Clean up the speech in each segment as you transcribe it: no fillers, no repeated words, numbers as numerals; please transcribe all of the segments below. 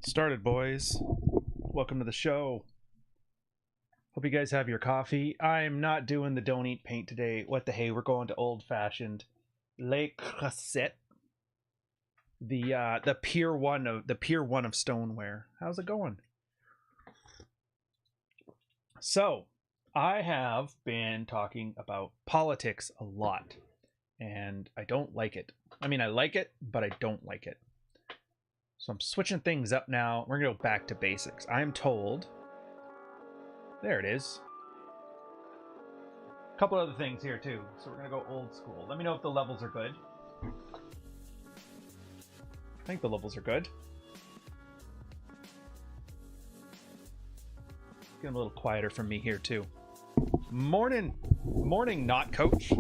Started, boys. Welcome to the show. Hope you guys have your coffee. I'm not doing the don't eat paint today. What the hey, we're going to old-fashioned Le Creuset. The Pier 1 of stoneware. How's it going? So, I have been talking about politics a lot, and I don't like it. I mean, I like it, but I don't like it. So I'm switching things up now. We're going to go back to basics. I'm told... There it is. A couple other things here, too. So we're going to go old school. Let me know if the levels are good. I think the levels are good. Getting a little quieter from me here, too. Morning! Morning, not coach.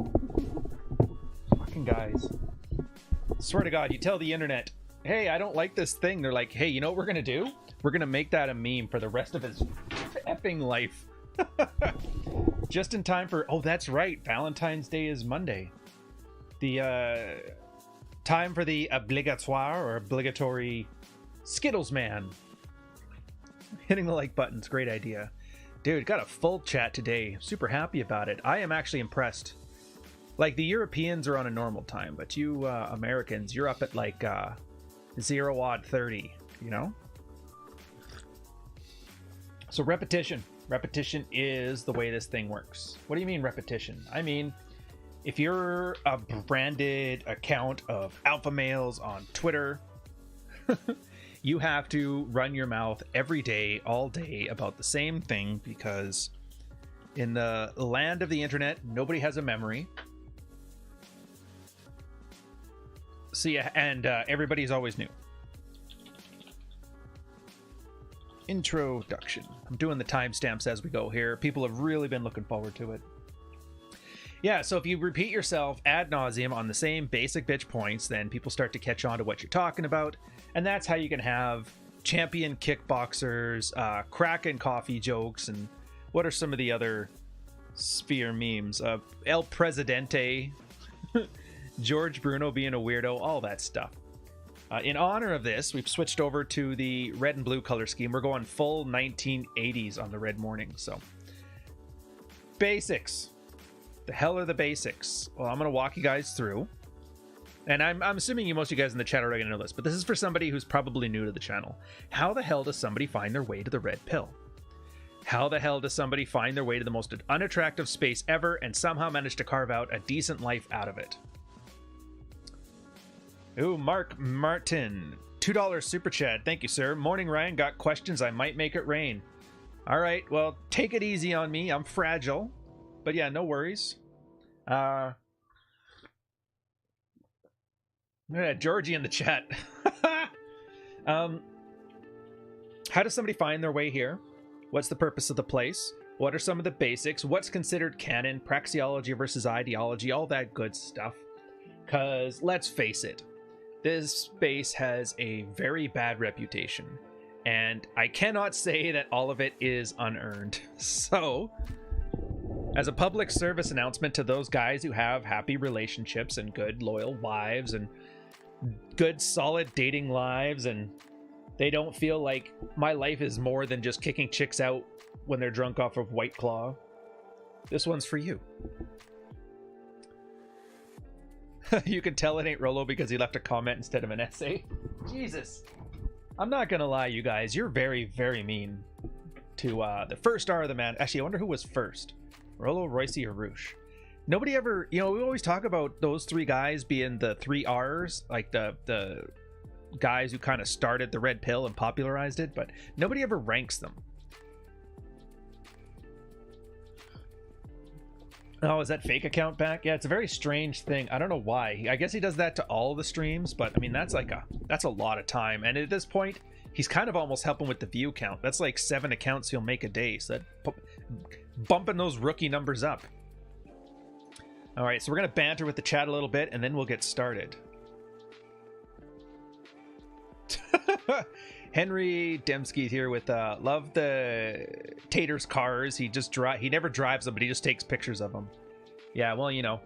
Fucking guys. Swear to God, you tell the internet... Hey, I don't like this thing. They're like, hey, you know what we're going to do? We're going to make that a meme for the rest of his effing life. Just in time for... Oh, that's right. Valentine's Day is Monday. The time for the obligatory Skittles man. Hitting the like button's great idea. Dude, got a full chat today. Super happy about it. I am actually impressed. Like, the Europeans are on a normal time, but you Americans, you're up at like... 0-30, you know? So repetition is the way this thing works. What do you mean repetition? I mean, if you're a branded account of alpha males on Twitter, you have to run your mouth every day, all day about the same thing, because in the land of the internet, nobody has a memory. So yeah, and everybody's always new. Introduction. I'm doing the timestamps as we go here. People have really been looking forward to it. Yeah, so if you repeat yourself ad nauseum on the same basic bitch points, then people start to catch on to what you're talking about, and that's how you can have champion kickboxers, Kraken coffee jokes, and what are some of the other sphere memes? El Presidente. George Bruno being a weirdo, all that stuff. In honor of this, we've switched over to the red and blue color scheme. We're going full 1980s on the red morning. So, basics. The hell are the basics? Well, I'm going to walk you guys through. And I'm assuming most of you guys in the chat are already going to know this, but this is for somebody who's probably new to the channel. How the hell does somebody find their way to the red pill? How the hell does somebody find their way to the most unattractive space ever and somehow manage to carve out a decent life out of it? Ooh, Mark Martin, $2 super chat. Thank you, sir. Morning, Ryan. Got questions? I might make it rain. All right, well, take it easy on me. I'm fragile, but yeah, no worries. Yeah, Georgie in the chat. How does somebody find their way here? What's the purpose of the place? What are some of the basics? What's considered canon? Praxeology versus ideology? All that good stuff. Because let's face it, this space has a very bad reputation, and I cannot say that all of it is unearned. So, as a public service announcement to those guys who have happy relationships and good, loyal wives and good, solid dating lives, and they don't feel like my life is more than just kicking chicks out when they're drunk off of White Claw, this one's for you. You can tell it ain't Rolo because he left a comment instead of an essay. Jesus. I'm not gonna lie, you guys. You're very, very mean to the first star of the man. Actually, I wonder who was first. Rolo, Royce, or Roosh. Nobody ever... You know, we always talk about those three guys being the three R's. Like the guys who kind of started the red pill and popularized it. But nobody ever ranks them. Oh, is that fake account back? Yeah, it's a very strange thing. I don't know why. I guess he does that to all the streams, but I mean, that's a lot of time. And at this point, he's kind of almost helping with the view count. That's like 7 accounts he'll make a day. So that bumping those rookie numbers up. All right, so we're going to banter with the chat a little bit, and then we'll get started. Henry Dembski here with love the Tater's cars. He never drives them, but he just takes pictures of them. Yeah, well, you know,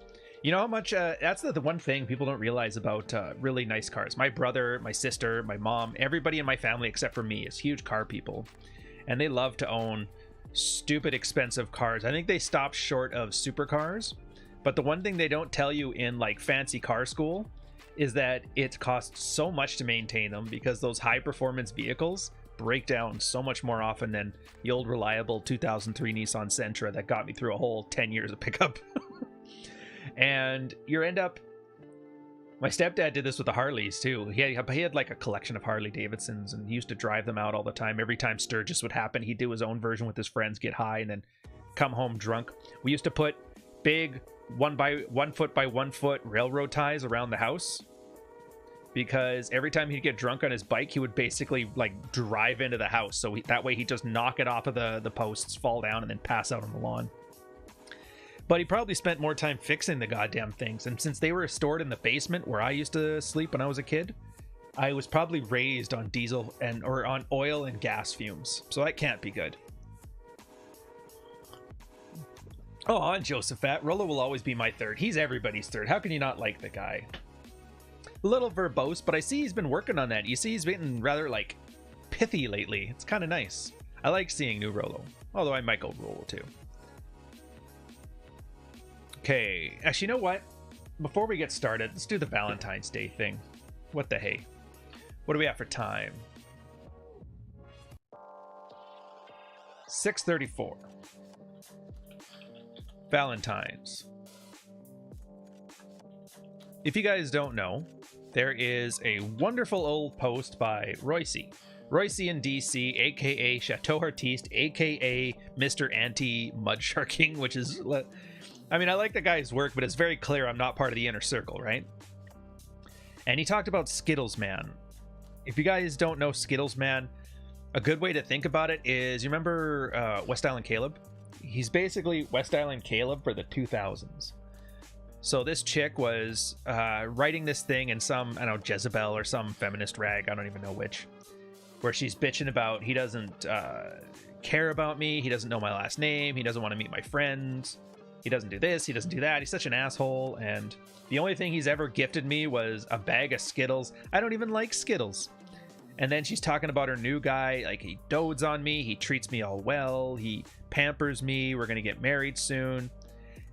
You know how much that's the one thing people don't realize about really nice cars. My brother, my sister, my mom, everybody in my family except for me is huge car people, and they love to own stupid expensive cars. I think they stop short of supercars, but the one thing they don't tell you in like fancy car school is that it costs so much to maintain them, because those high performance vehicles break down so much more often than the old reliable 2003 Nissan Sentra that got me through a whole 10 years of pickup. And you end up, my stepdad did this with the Harleys too. He had like a collection of Harley Davidsons, and he used to drive them out all the time. Every time Sturgis would happen, he'd do his own version with his friends, get high, and then come home drunk. We used to put big 1 foot by 1 foot railroad ties around the house, because every time he'd get drunk on his bike, he would basically like drive into the house. So that way he'd just knock it off of the posts, fall down, and then pass out on the lawn. But he probably spent more time fixing the goddamn things. And since they were stored in the basement where I used to sleep when I was a kid, I was probably raised on diesel or on oil and gas fumes. So that can't be good. Oh, and Josephat. Rollo will always be my third. He's everybody's third. How can you not like the guy? A little verbose, but I see he's been working on that. You see he's been rather like pithy lately. It's kind of nice. I like seeing new Rollo. Although I might go Rollo too. Okay, actually, you know what? Before we get started, let's do the Valentine's Day thing. What the hey? What do we have for time? 6:34. Valentine's. If you guys don't know, there is a wonderful old post by Royce in DC, aka Chateau Artiste, aka Mr. Anti-Mudsharking, which is... I mean, I like the guy's work, but it's very clear I'm not part of the inner circle, right? And he talked about Skittles Man. If you guys don't know Skittles Man, a good way to think about it is, you remember West Island Caleb? He's basically West Island Caleb for the 2000s. So this chick was writing this thing in some, I don't know, Jezebel or some feminist rag, I don't even know which, where she's bitching about he doesn't care about me, he doesn't know my last name, he doesn't want to meet my friends. He doesn't do this, he doesn't do that, he's such an asshole, and the only thing he's ever gifted me was a bag of Skittles. I don't even like Skittles. And then she's talking about her new guy, like he dotes on me, he treats me all well, he pampers me, we're gonna get married soon.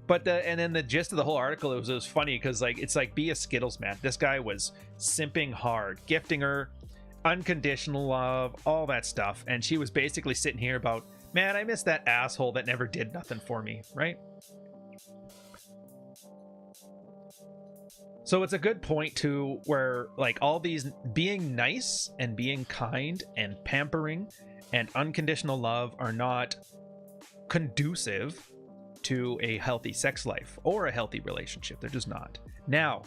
But and then the gist of the whole article, it was funny, because like it's like, be a Skittles man. This guy was simping hard, gifting her unconditional love, all that stuff, and she was basically sitting here about, man, I miss that asshole that never did nothing for me, right? So it's a good point to where like all these being nice and being kind and pampering and unconditional love are not conducive to a healthy sex life or a healthy relationship. They're just not. Now,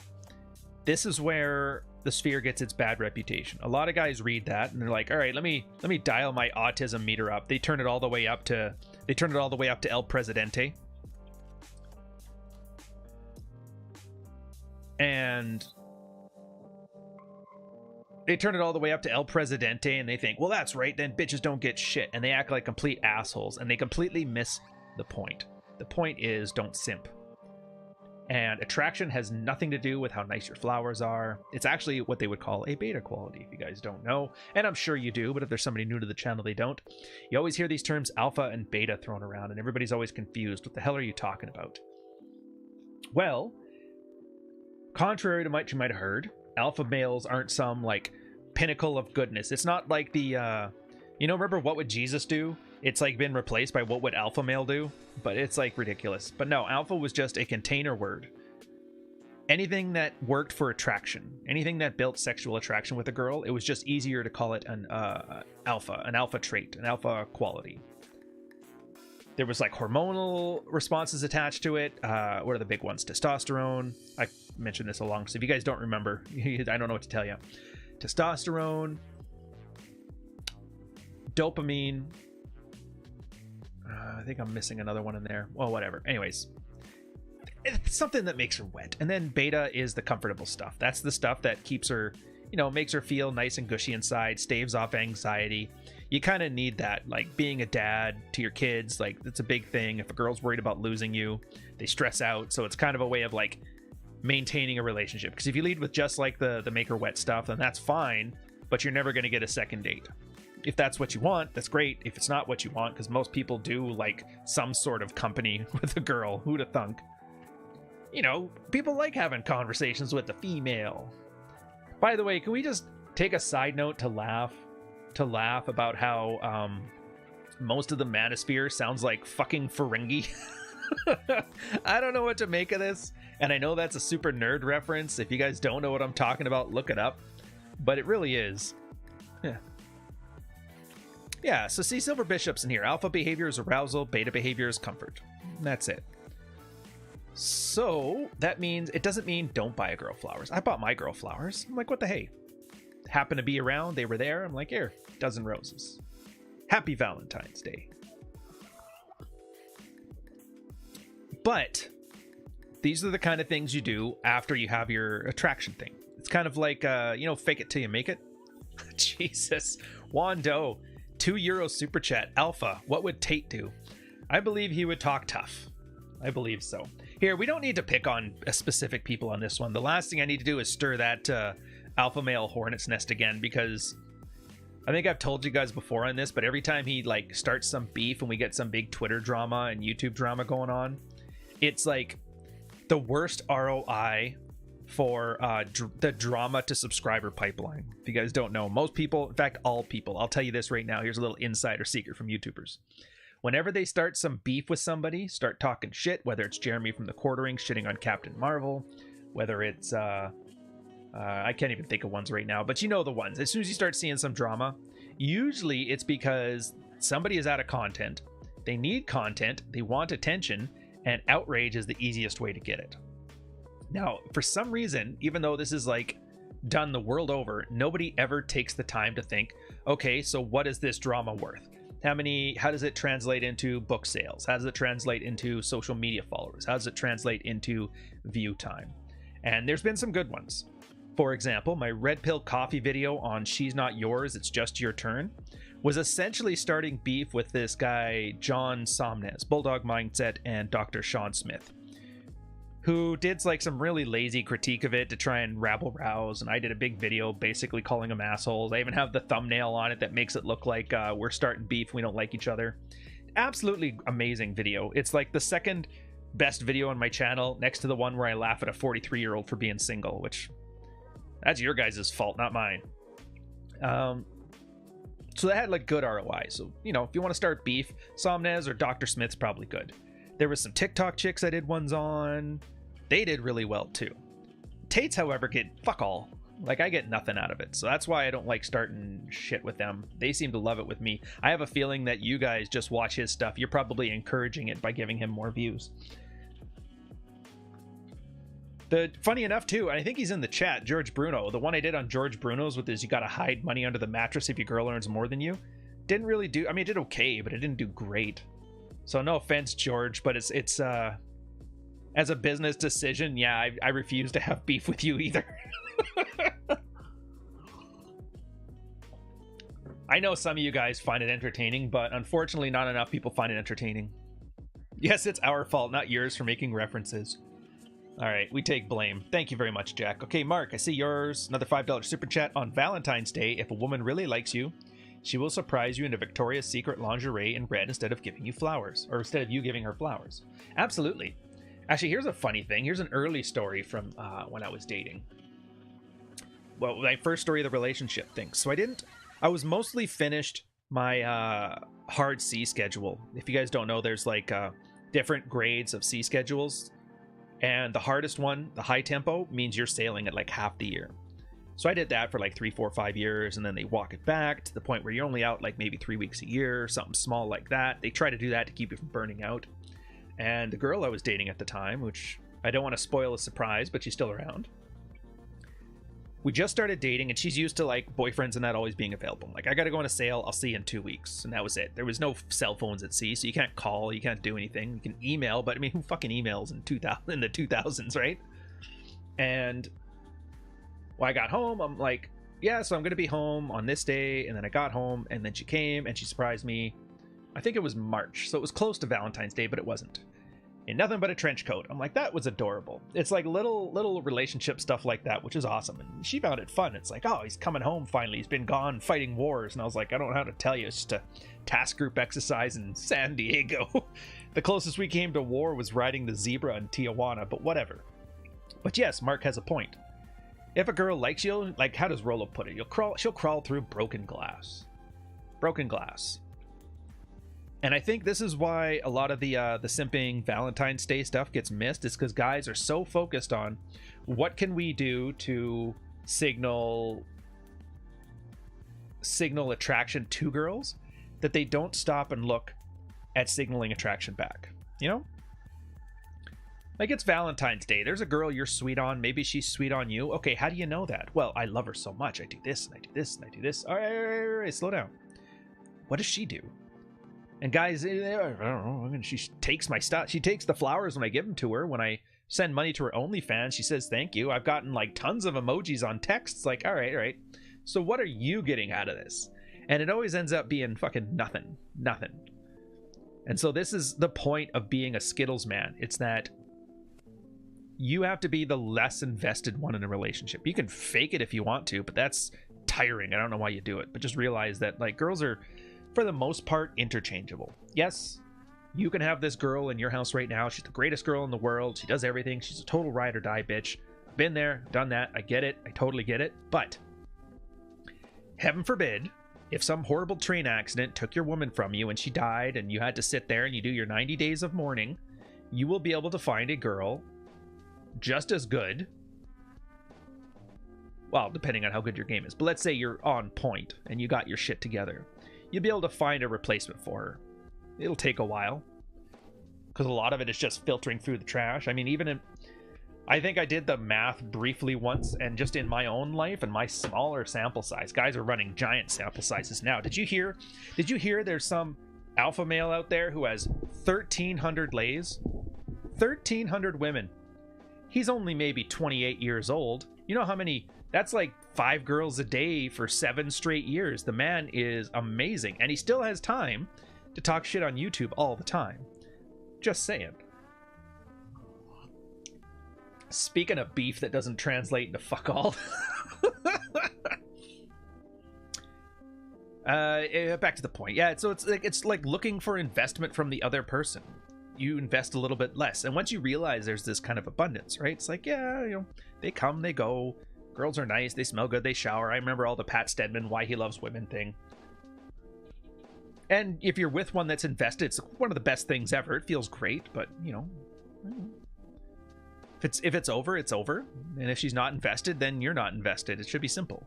this is where the sphere gets its bad reputation. A lot of guys read that and they're like, all right, let me dial my autism meter up. They turn it all the way up to El Presidente. And they turn it all the way up to El Presidente, and they think, well, that's right, then bitches don't get shit. And they act like complete assholes, and they completely miss the point. The point is, don't simp. And attraction has nothing to do with how nice your flowers are. It's actually what they would call a beta quality, if you guys don't know. And I'm sure you do, but if there's somebody new to the channel, they don't. You always hear these terms alpha and beta thrown around, and everybody's always confused. What the hell are you talking about? Well, contrary to what you might have heard, alpha males aren't some like pinnacle of goodness. It's not like the remember What Would Jesus Do? It's like been replaced by What Would Alpha Male Do? But it's like ridiculous. But no, alpha was just a container word. Anything that worked for attraction, anything that built sexual attraction with a girl, it was just easier to call it an alpha trait, an alpha quality. There was like hormonal responses attached to it. What are the big ones? Testosterone. I mentioned this along, so if you guys don't remember, I don't know what to tell you. Testosterone, dopamine. I think I'm missing another one in there. Well, whatever. Anyways, it's something that makes her wet. And then beta is the comfortable stuff. That's the stuff that keeps her, makes her feel nice and gushy inside, staves off anxiety. You kind of need that, like being a dad to your kids. Like, it's a big thing. If a girl's worried about losing you, they stress out. So it's kind of a way of like maintaining a relationship. Because if you lead with just like the make her wet stuff, then that's fine, but you're never going to get a second date. If that's what you want, that's great. If it's not what you want, because most people do like some sort of company with a girl, who'd have thunk? You know, people like having conversations with the female. By the way, can we just take a side note to laugh about how most of the manosphere sounds like fucking Ferengi? I don't know what to make of this, and I know that's a super nerd reference. If you guys don't know what I'm talking about, look it up, but it really is. Yeah, so see, Silver Bishop's in here. Alpha behavior is arousal, beta behavior is comfort. That's it. So that means, it doesn't mean don't buy a girl flowers. I bought my girl flowers. I'm like, what the hey? Happened to be around, they were there. I'm like, here, dozen roses. Happy Valentine's Day. But these are the kind of things you do after you have your attraction thing. It's kind of like, you know, fake it till you make it. Jesus. Wando, €2 super chat. Alpha, what would Tate do? I believe he would talk tough. I believe so. Here, we don't need to pick on specific people on this one. The last thing I need to do is stir that alpha male hornet's nest again, because I think I've told you guys before on this, but every time he like starts some beef and we get some big Twitter drama and YouTube drama going on, it's like the worst ROI for the drama to subscriber pipeline. If you guys don't know, most people, in fact all people, I'll tell you this right now, here's a little insider secret from YouTubers. Whenever they start some beef with somebody, start talking shit, whether it's Jeremy from the Quartering shitting on Captain Marvel, whether it's I can't even think of ones right now, but you know the ones. As soon as you start seeing some drama, usually it's because somebody is out of content, they need content, they want attention, and outrage is the easiest way to get it. Now, for some reason, even though this is like done the world over, nobody ever takes the time to think, okay, so what is this drama worth? How does it translate into book sales? How does it translate into social media followers? How does it translate into view time? And there's been some good ones. For example, my Red Pill Coffee video on She's Not Yours, It's Just Your Turn, was essentially starting beef with this guy, John Somnes, Bulldog Mindset, and Dr. Sean Smith, who did like some really lazy critique of it to try and rabble-rouse, and I did a big video basically calling them assholes. I even have the thumbnail on it that makes it look like we're starting beef, we don't like each other. Absolutely amazing video. It's like the second best video on my channel, next to the one where I laugh at a 43-year-old for being single, which that's your guys' fault, not mine. So that had like good ROI. So, you know, if you want to start beef, Somnes or Dr. Smith's probably good. There was some TikTok chicks I did ones on. They did really well too. Tate's, however, get fuck all. Like, I get nothing out of it. So that's why I don't like starting shit with them. They seem to love it with me. I have a feeling that you guys just watch his stuff. You're probably encouraging it by giving him more views. Funny enough too, I think he's in the chat, George Bruno. The one I did on George Bruno's with his you gotta hide money under the mattress if your girl earns more than you. Didn't really do, I mean, it did okay, but it didn't do great. So no offense, George, but it's as a business decision, yeah, I refuse to have beef with you either. I know some of you guys find it entertaining, but unfortunately not enough people find it entertaining. Yes, it's our fault, not yours, for making references. All right, we take blame. Thank you very much, Jack. Okay, Mark, I see yours. Another $5 super chat. On Valentine's Day, if a woman really likes you, she will surprise you in a Victoria's Secret lingerie in red instead of giving you flowers, or instead of you giving her flowers. Absolutely. Actually, here's a funny thing. Here's an early story from when I was dating. Well, my first story of the relationship thing. So I was mostly finished my hard C schedule. If you guys don't know, there's like different grades of C schedules. And the hardest one, the high tempo, means you're sailing at like half the year. So I did that for like 3, 4, 5 years, and then they walk it back to the point where you're only out like maybe 3 weeks a year, something small like that. They try to do that to keep you from burning out. And the girl I was dating at the time, which I don't want to spoil a surprise, but she's still around. We just started dating, and she's used to like boyfriends and that always being available. Like, I gotta go on a sail, I'll see you in 2 weeks, and that was it. There was no cell phones at sea, so you can't call, you can't do anything. You can email, but I mean, who fucking emails in the 2000s, right? And when I got home, I'm like, yeah, so I'm gonna be home on this day. And then I got home, and then she came and she surprised me. I think it was March, so it was close to Valentine's Day, but it wasn't. in nothing but a trench coat. I'm like, that was adorable. It's like little relationship stuff like that, which is awesome. And she found it fun. It's like, oh, he's coming home finally. He's been gone fighting wars. And I was like, I don't know how to tell you. It's just a task group exercise in San Diego. The closest we came to war was riding the zebra in Tijuana, but whatever. But yes, Mark has a point. If a girl likes you, like, how does Rolo put it? She'll crawl through broken glass. Broken glass. And I think this is why a lot of the simping Valentine's Day stuff gets missed, is because guys are so focused on what can we do to signal attraction to girls that they don't stop and look at signaling attraction back. You know? Like, it's Valentine's Day. There's a girl you're sweet on. Maybe she's sweet on you. Okay, how do you know that? Well, I love her so much. I do this, and I do this, and I do this. All right, slow down. What does she do? And guys, I don't know, she takes my stuff. She takes the flowers when I give them to her. When I send money to her OnlyFans, she says thank you. I've gotten like tons of emojis on texts. Like, all right. So what are you getting out of this? And it always ends up being fucking nothing. And so this is the point of being a Skittles man. It's that you have to be the less invested one in a relationship. You can fake it if you want to, but that's tiring. I don't know why you do it. But just realize that, like, girls are, for the most part, interchangeable. Yes, you can have this girl in your house right now. She's the greatest girl in the world. She does everything. She's a total ride or die bitch. I've been there, done that. I get it. I totally get it. But heaven forbid, if some horrible train accident took your woman from you and she died and you had to sit there and you do your 90 days of mourning, you will be able to find a girl just as good. Well, depending on how good your game is. But let's say you're on point and you got your shit together. You'll be able to find a replacement for her. It'll take a while, because a lot of it is just filtering through the trash. I mean, I think I did the math briefly once, and just in my own life and my smaller sample size, guys are running giant sample sizes now. Did you hear there's some alpha male out there who has 1,300 lays? 1,300 women. He's only maybe 28 years old. You know how many? That's like 5 girls a day for 7 straight years. The man is amazing, and he still has time to talk shit on YouTube all the time. Just saying. Speaking of beef that doesn't translate into fuck all. Back to the point. Yeah, so it's like looking for investment from the other person. You invest a little bit less, and once you realize there's this kind of abundance, right? It's like, yeah, you know, they come, they go. Girls are nice, they smell good, they shower. I remember all the Pat Stedman why he loves women thing. And if you're with one that's invested, it's one of the best things ever. It feels great, but, you know, if it's over, it's over. And if she's not invested, then you're not invested. It should be simple.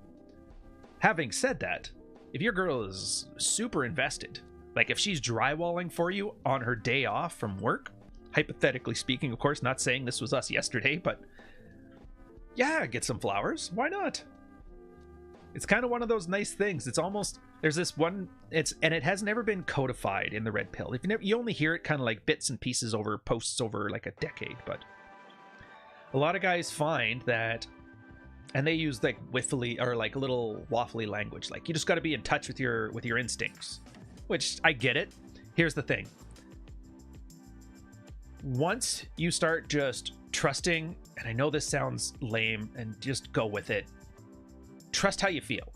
Having said that, if your girl is super invested, like if she's drywalling for you on her day off from work, hypothetically speaking, of course, not saying this was us yesterday, but yeah, get some flowers. Why not? It's kind of one of those nice things. It's almost, there's this one, and it has never been codified in the red pill. You only hear it kind of like bits and pieces over posts over like a decade, but a lot of guys find that, and they use like whiffly or like little waffly language, like you just got to be in touch with your instincts, which I get it. Here's the thing. Once you start just trusting, and I know this sounds lame, and just go with it. Trust how you feel.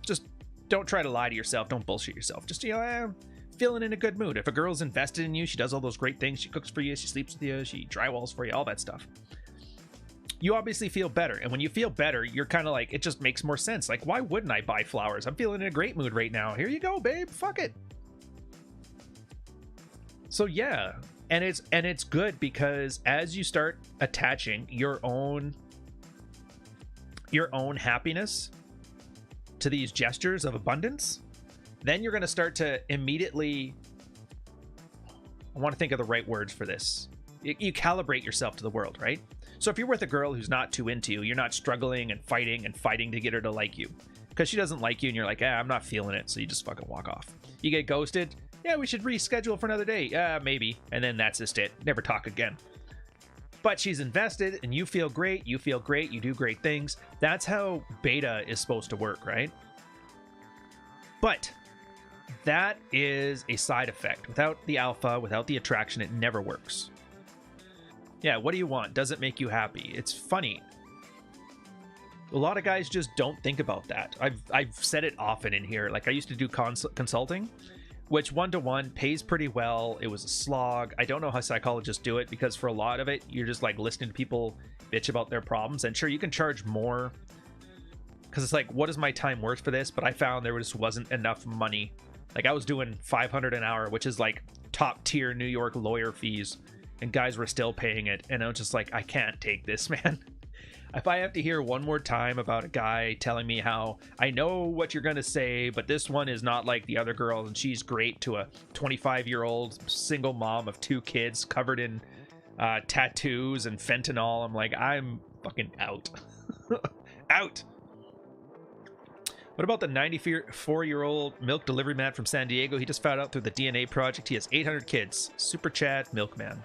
Just don't try to lie to yourself. Don't bullshit yourself. Just, you know, feeling in a good mood. If a girl's invested in you, she does all those great things. She cooks for you. She sleeps with you. She drywalls for you. All that stuff. You obviously feel better. And when you feel better, you're kind of like, it just makes more sense. Like, why wouldn't I buy flowers? I'm feeling in a great mood right now. Here you go, babe. Fuck it. So yeah. And it's good because as you start attaching your own happiness to these gestures of abundance, then you're going to start to immediately, I want to think of the right words for this. You calibrate yourself to the world, right? So if you're with a girl who's not too into you, you're not struggling and fighting to get her to like you because she doesn't like you and you're like, I'm not feeling it. So you just fucking walk off. You get ghosted. Yeah, we should reschedule for another day. Maybe. And then that's just it. Never talk again. But she's invested and you feel great. You feel great. You do great things. That's how beta is supposed to work, right? But that is a side effect. Without the alpha, without the attraction, it never works. Yeah, what do you want? Does it make you happy? It's funny. A lot of guys just don't think about that. I've said it often in here. Like, I used to do consulting, which one-to-one pays pretty well. It was a slog. I don't know how psychologists do it, because for a lot of it, you're just like listening to people bitch about their problems. And sure, you can charge more, because it's like, what is my time worth for this? But I found there just wasn't enough money. Like, I was doing $500 an hour, which is like top tier New York lawyer fees, and guys were still paying it. And I was just like, I can't take this, man. If I have to hear one more time about a guy telling me how I know what you're going to say, but this one is not like the other girl and she's great, to a 25-year-old single mom of 2 kids covered in tattoos and fentanyl, I'm like, I'm fucking out. Out. What about the 94-year-old milk delivery man from San Diego? He just found out through the DNA project he has 800 kids. Super chat milkman.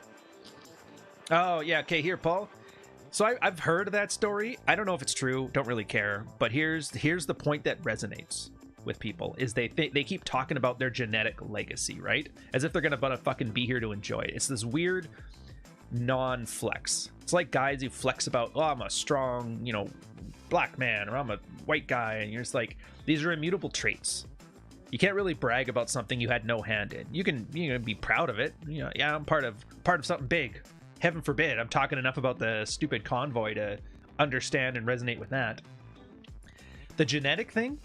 Oh, yeah. Okay, here, Paul. So I've heard of that story. I don't know if it's true. Don't really care. But here's the point that resonates with people, is they keep talking about their genetic legacy, right? As if they're going to fucking be here to enjoy it. It's this weird non-flex. It's like guys who flex about, oh, I'm a strong, black man, or I'm a white guy. And you're just like, these are immutable traits. You can't really brag about something you had no hand in. You can be proud of it. Yeah, I'm part of something big. Heaven forbid, I'm talking enough about the stupid convoy to understand and resonate with that. The genetic thing,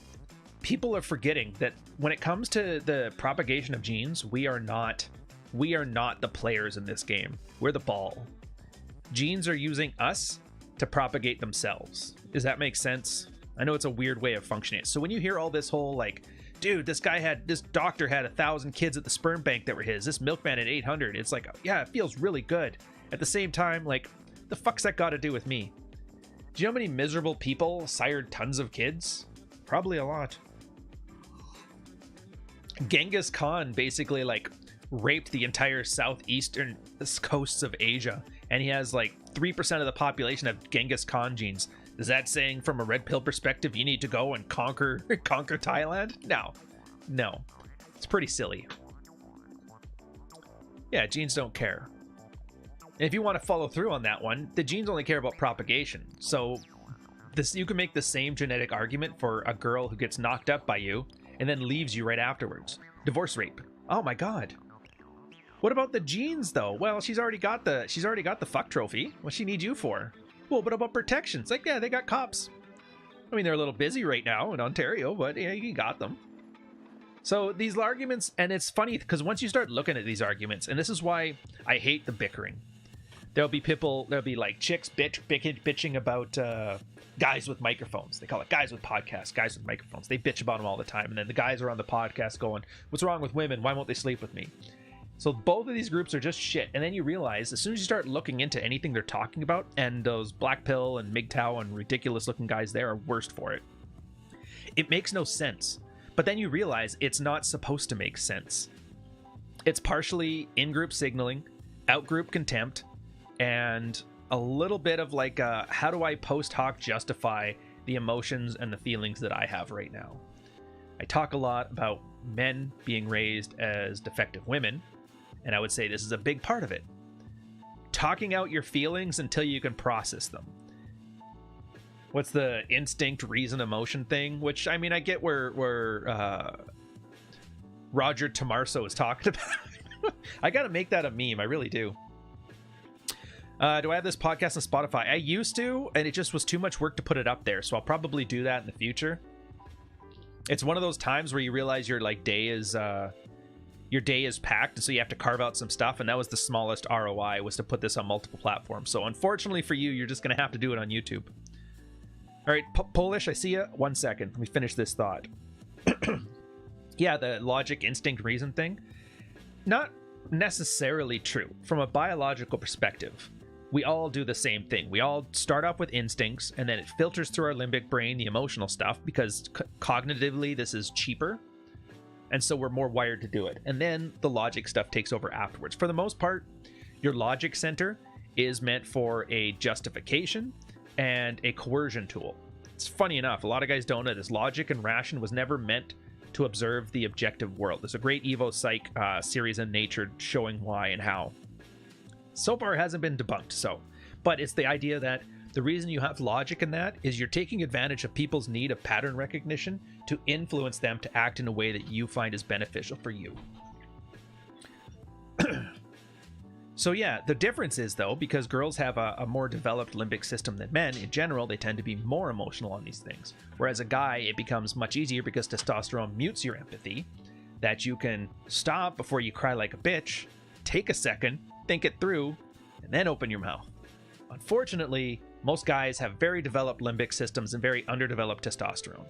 people are forgetting that when it comes to the propagation of genes, we are not the players in this game. We're the ball. Genes are using us to propagate themselves. Does that make sense? I know it's a weird way of functioning. So when you hear all this whole like, dude, this doctor had 1,000 kids at the sperm bank that were his, this milkman had 800, it's like, yeah, it feels really good. At the same time, like, the fuck's that got to do with me? Do you know how many miserable people sired tons of kids? Probably a lot. Genghis Khan basically, like, raped the entire southeastern coasts of Asia, and he has, like, 3% of the population have Genghis Khan genes. Is that saying, from a red pill perspective, you need to go and conquer Thailand? No. It's pretty silly. Yeah, genes don't care. And if you want to follow through on that one, the genes only care about propagation. So you can make the same genetic argument for a girl who gets knocked up by you and then leaves you right afterwards. Divorce rape. Oh my god. What about the genes though? Well, she's already got the fuck trophy. What she need you for? Well, what about protection? It's like, yeah, they got cops. I mean, they're a little busy right now in Ontario, but yeah, you got them. So these arguments, and it's funny because once you start looking at these arguments, and this is why I hate the bickering. There'll be like chicks bitching about guys with microphones. They call it guys with podcasts, guys with microphones. They bitch about them all the time. And then the guys are on the podcast going, what's wrong with women? Why won't they sleep with me? So both of these groups are just shit. And then you realize as soon as you start looking into anything they're talking about, and those black pill and MGTOW and ridiculous looking guys there are worst for it. It makes no sense. But then you realize it's not supposed to make sense. It's partially in-group signaling, out-group contempt, and a little bit of like, how do I post hoc justify the emotions and the feelings that I have right now? I talk a lot about men being raised as defective women, and I would say this is a big part of it. Talking out your feelings until you can process them. What's the instinct, reason, emotion thing? Which, I mean, I get where Roger Tomarso is talking about. I gotta make that a meme, I really do. Do I have this podcast on Spotify? I used to, and it just was too much work to put it up there, so I'll probably do that in the future. It's one of those times where you realize your day is packed, and so you have to carve out some stuff, and that was the smallest ROI, was to put this on multiple platforms. So unfortunately for you, you're just going to have to do it on YouTube. All right, Polish, I see you. 1 second. Let me finish this thought. Yeah, the logic, instinct, reason thing. Not necessarily true. From a biological perspective, we all do the same thing. We all start off with instincts, and then it filters through our limbic brain, the emotional stuff, because cognitively this is cheaper. And so we're more wired to do it. And then the logic stuff takes over afterwards. For the most part, your logic center is meant for a justification and a coercion tool. It's funny enough, a lot of guys don't know this. Logic and ration was never meant to observe the objective world. There's a great Evo Psych series in Nature showing why and how. So far, it hasn't been debunked. But it's the idea that the reason you have logic in that is you're taking advantage of people's need of pattern recognition to influence them to act in a way that you find is beneficial for you. So yeah, the difference is, though, because girls have a more developed limbic system than men, in general, they tend to be more emotional on these things. Whereas a guy, it becomes much easier because testosterone mutes your empathy, that you can stop before you cry like a bitch, take a second, think it through, and then open your mouth. Unfortunately, most guys have very developed limbic systems and very underdeveloped testosterone.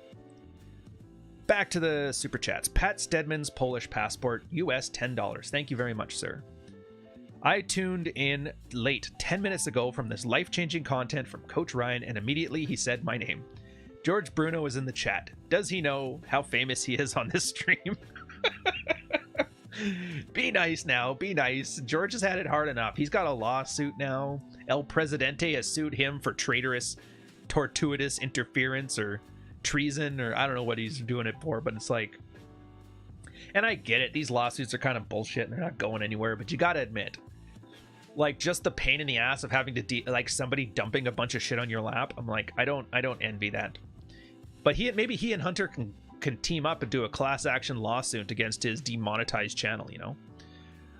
Back to the super chats. Pat Stedman's Polish passport, US $10. Thank you very much, sir. I tuned in late 10 minutes ago from this life-changing content from Coach Ryan, and immediately he said my name. George Bruno is in the chat. Does he know how famous he is on this stream? Be nice now, be nice. George has had it hard enough. He's got a lawsuit now. El Presidente has sued him for traitorous, tortuous interference or treason, or I don't know what he's doing it for, but it's like... And I get it, these lawsuits are kind of bullshit and they're not going anywhere, but you gotta admit, like, just the pain in the ass of having to like somebody dumping a bunch of shit on your lap. I'm like, I don't envy that. But maybe he and Hunter can team up and do a class action lawsuit against his demonetized channel, you know.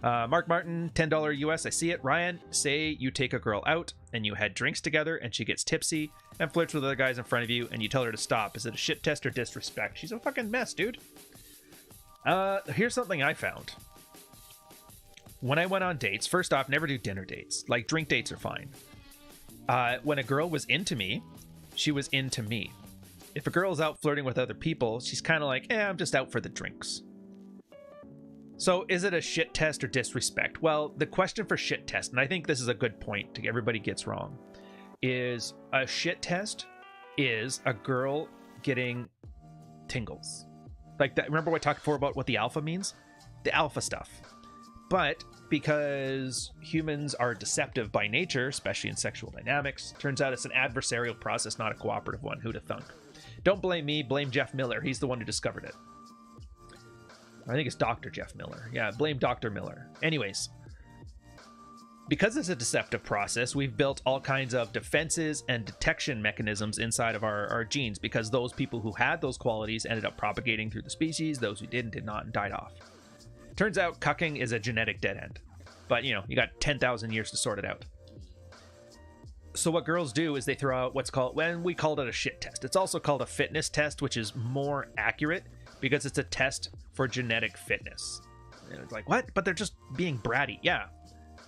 Mark Martin, $10 US. I see it. Ryan, say you take a girl out and you had drinks together and she gets tipsy and flirts with other guys in front of you and you tell her to stop. Is it a shit test or disrespect? She's a fucking mess, dude. Here's something I found. When I went on dates, first off, never do dinner dates. Like, drink dates are fine. When a girl was into me, she was into me. If a girl's out flirting with other people, she's kind of like, I'm just out for the drinks. So is it a shit test or disrespect? Well, the question for shit test, and I think this is a good point to everybody gets wrong, is a shit test is a girl getting tingles. Like that. Remember what I talked before about what the alpha means? The alpha stuff. But because humans are deceptive by nature, especially in sexual dynamics, turns out it's an adversarial process, not a cooperative one. Who'da thunk? Don't blame me, blame Jeff Miller. He's the one who discovered it. I think it's Dr. Jeff Miller. Yeah, blame Dr. Miller. Anyways, because it's a deceptive process, we've built all kinds of defenses and detection mechanisms inside of our genes, because those people who had those qualities ended up propagating through the species. Those who didn't did not and died off. Turns out cucking is a genetic dead end. But, you know, you got 10,000 years to sort it out. So what girls do is they throw out what's called, when we called it a shit test. It's also called a fitness test, which is more accurate because it's a test for genetic fitness. And it's like, what? But they're just being bratty. Yeah.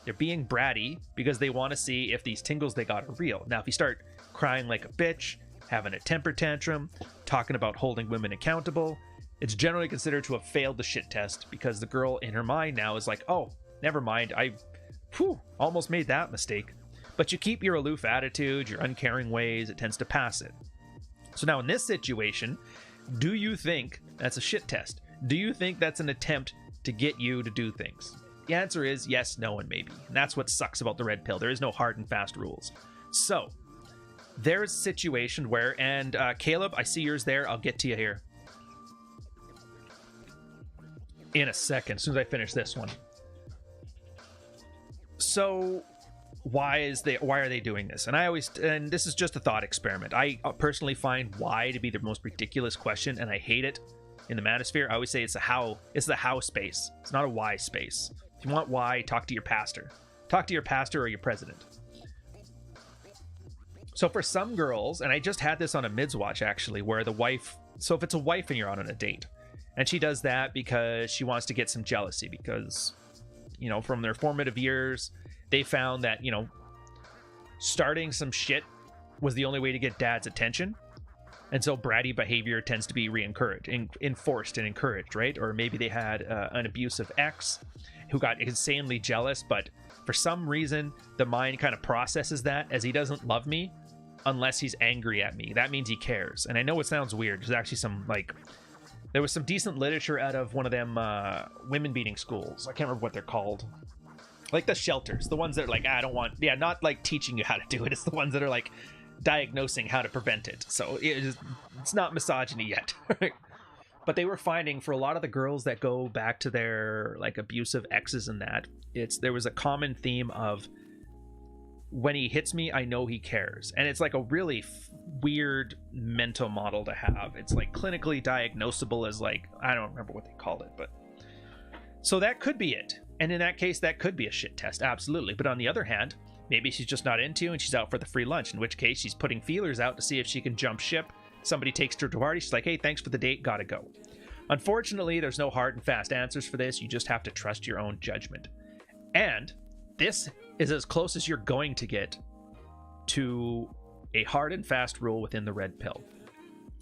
They're being bratty because they want to see if these tingles they got are real. Now, if you start crying like a bitch, having a temper tantrum, talking about holding women accountable, it's generally considered to have failed the shit test because the girl in her mind now is like, oh, never mind. I almost made that mistake. But you keep your aloof attitude, your uncaring ways, it tends to pass it. So now in this situation, do you think that's a shit test? Do you think that's an attempt to get you to do things? The answer is yes, no, and maybe. And that's what sucks about the red pill. There is no hard and fast rules. So there's a situation where, and Caleb, I see yours there. I'll get to you here in a second, as soon as I finish this one. So why are they doing this? And this is just a thought experiment. I personally find why to be the most ridiculous question, and I hate it in the manosphere. I always say it's the how space. It's not a why space. If you want why, talk to your pastor. Talk to your pastor or your president. So for some girls, and I just had this on a mids watch actually, where the wife, so if it's a wife and you're on a date, and she does that because she wants to get some jealousy, because, you know, from their formative years, they found that, you know, starting some shit was the only way to get dad's attention. And so bratty behavior tends to be enforced and encouraged, right? Or maybe they had an abusive ex who got insanely jealous, but for some reason, the mind kind of processes that as he doesn't love me unless he's angry at me. That means he cares. And I know it sounds weird. There's actually there was some decent literature out of one of them women beating schools. I can't remember what they're called. Like the shelters, the ones that are like, I don't want, not like teaching you how to do it. It's the ones that are like diagnosing how to prevent it. So it's not misogyny yet. But they were finding for a lot of the girls that go back to their like abusive exes and that, there was a common theme of, when he hits me, I know he cares. And it's like a really weird mental model to have. It's like clinically diagnosable as like, I don't remember what they called it, but so that could be it. And in that case, that could be a shit test. Absolutely. But on the other hand, maybe she's just not into you and she's out for the free lunch, in which case she's putting feelers out to see if she can jump ship. Somebody takes her to a party. She's like, hey, thanks for the date. Gotta go. Unfortunately, there's no hard and fast answers for this. You just have to trust your own judgment. And this is as close as you're going to get to a hard and fast rule within the red pill.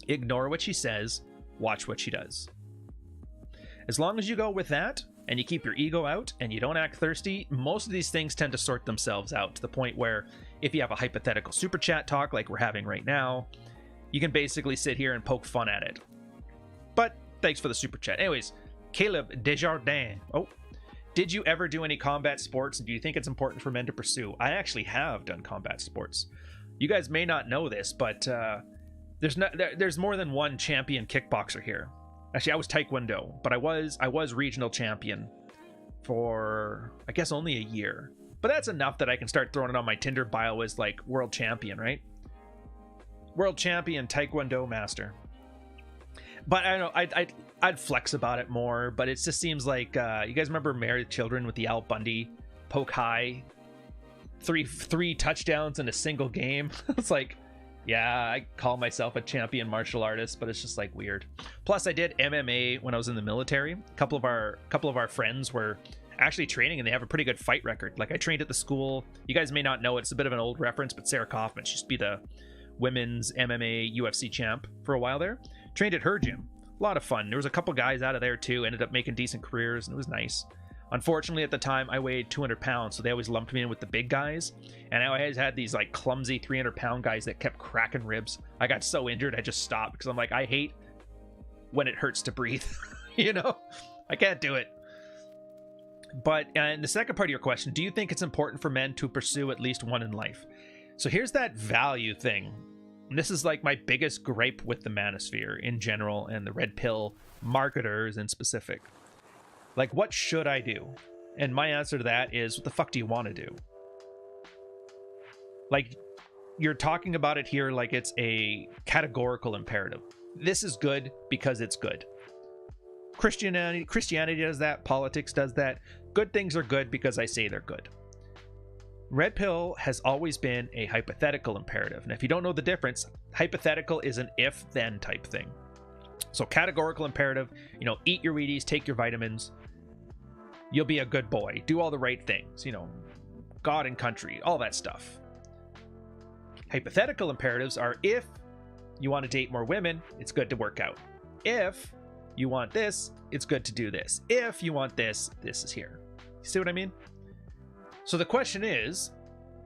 Ignore what she says, watch what she does. As long as you go with that, and you keep your ego out, and you don't act thirsty, most of these things tend to sort themselves out, to the point where if you have a hypothetical super chat talk like we're having right now, you can basically sit here and poke fun at it. But thanks for the super chat. Anyways, Caleb Desjardins. Oh, did you ever do any combat sports, and do you think it's important for men to pursue? I actually have done combat sports. You guys may not know this, but there's more than one champion kickboxer here. Actually, I was Taekwondo, but I was regional champion for, I guess, only a year. But that's enough that I can start throwing it on my Tinder bio as like world champion, right? World champion Taekwondo master. But I don't know, I'd flex about it more, but it just seems like, you guys remember Married Children with the Al Bundy poke high? Three touchdowns in a single game. It's like, yeah, I call myself a champion martial artist, but it's just like weird. Plus, I did MMA when I was in the military. A couple of our friends were actually training, and they have a pretty good fight record. Like, I trained at the school. You guys may not know, it's a bit of an old reference, but Sarah Kaufman, she used to be the women's MMA UFC champ for a while there. Trained at her gym. A lot of fun. There was a couple guys out of there too, ended up making decent careers, and it was nice. Unfortunately, at the time, I weighed 200 pounds, so they always lumped me in with the big guys. And I always had these like clumsy 300-pound guys that kept cracking ribs. I got so injured, I just stopped because I'm like, I hate when it hurts to breathe. You know, I can't do it. But and the second part of your question, do you think it's important for men to pursue at least one in life? So here's that value thing. And this is like my biggest gripe with the manosphere in general and the red pill marketers in specific. Like, what should I do? And my answer to that is, what the fuck do you want to do? Like, you're talking about it here like it's a categorical imperative. This is good because it's good. Christianity does that. Politics does that. Good things are good because I say they're good. Red pill has always been a hypothetical imperative. And if you don't know the difference, hypothetical is an if-then type thing. So categorical imperative, you know, eat your Wheaties, take your vitamins. You'll be a good boy. Do all the right things, you know, God and country, all that stuff. Hypothetical imperatives are, if you want to date more women, it's good to work out. If you want this, it's good to do this. If you want this, this is here. You see what I mean? So the question is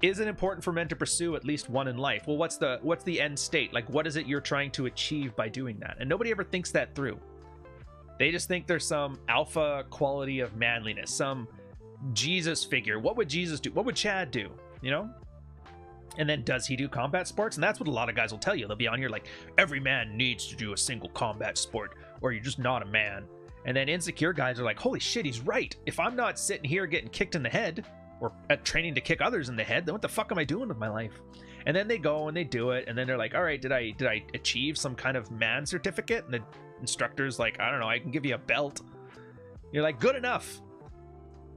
it important for men to pursue at least one in life? Well, what's the end state? Like, what is it you're trying to achieve by doing that? And nobody ever thinks that through. They just think there's some alpha quality of manliness, some Jesus figure. What would Jesus do? What would Chad do? You know? And then does he do combat sports? And that's what a lot of guys will tell you. They'll be on here like, every man needs to do a single combat sport or you're just not a man. And then insecure guys are like, holy shit, he's right. If I'm not sitting here getting kicked in the head or at training to kick others in the head, then what the fuck am I doing with my life? And then they go and they do it. And then they're like, all right, did I achieve some kind of man certificate? And the instructor's like, I don't know, I can give you a belt. You're like, good enough.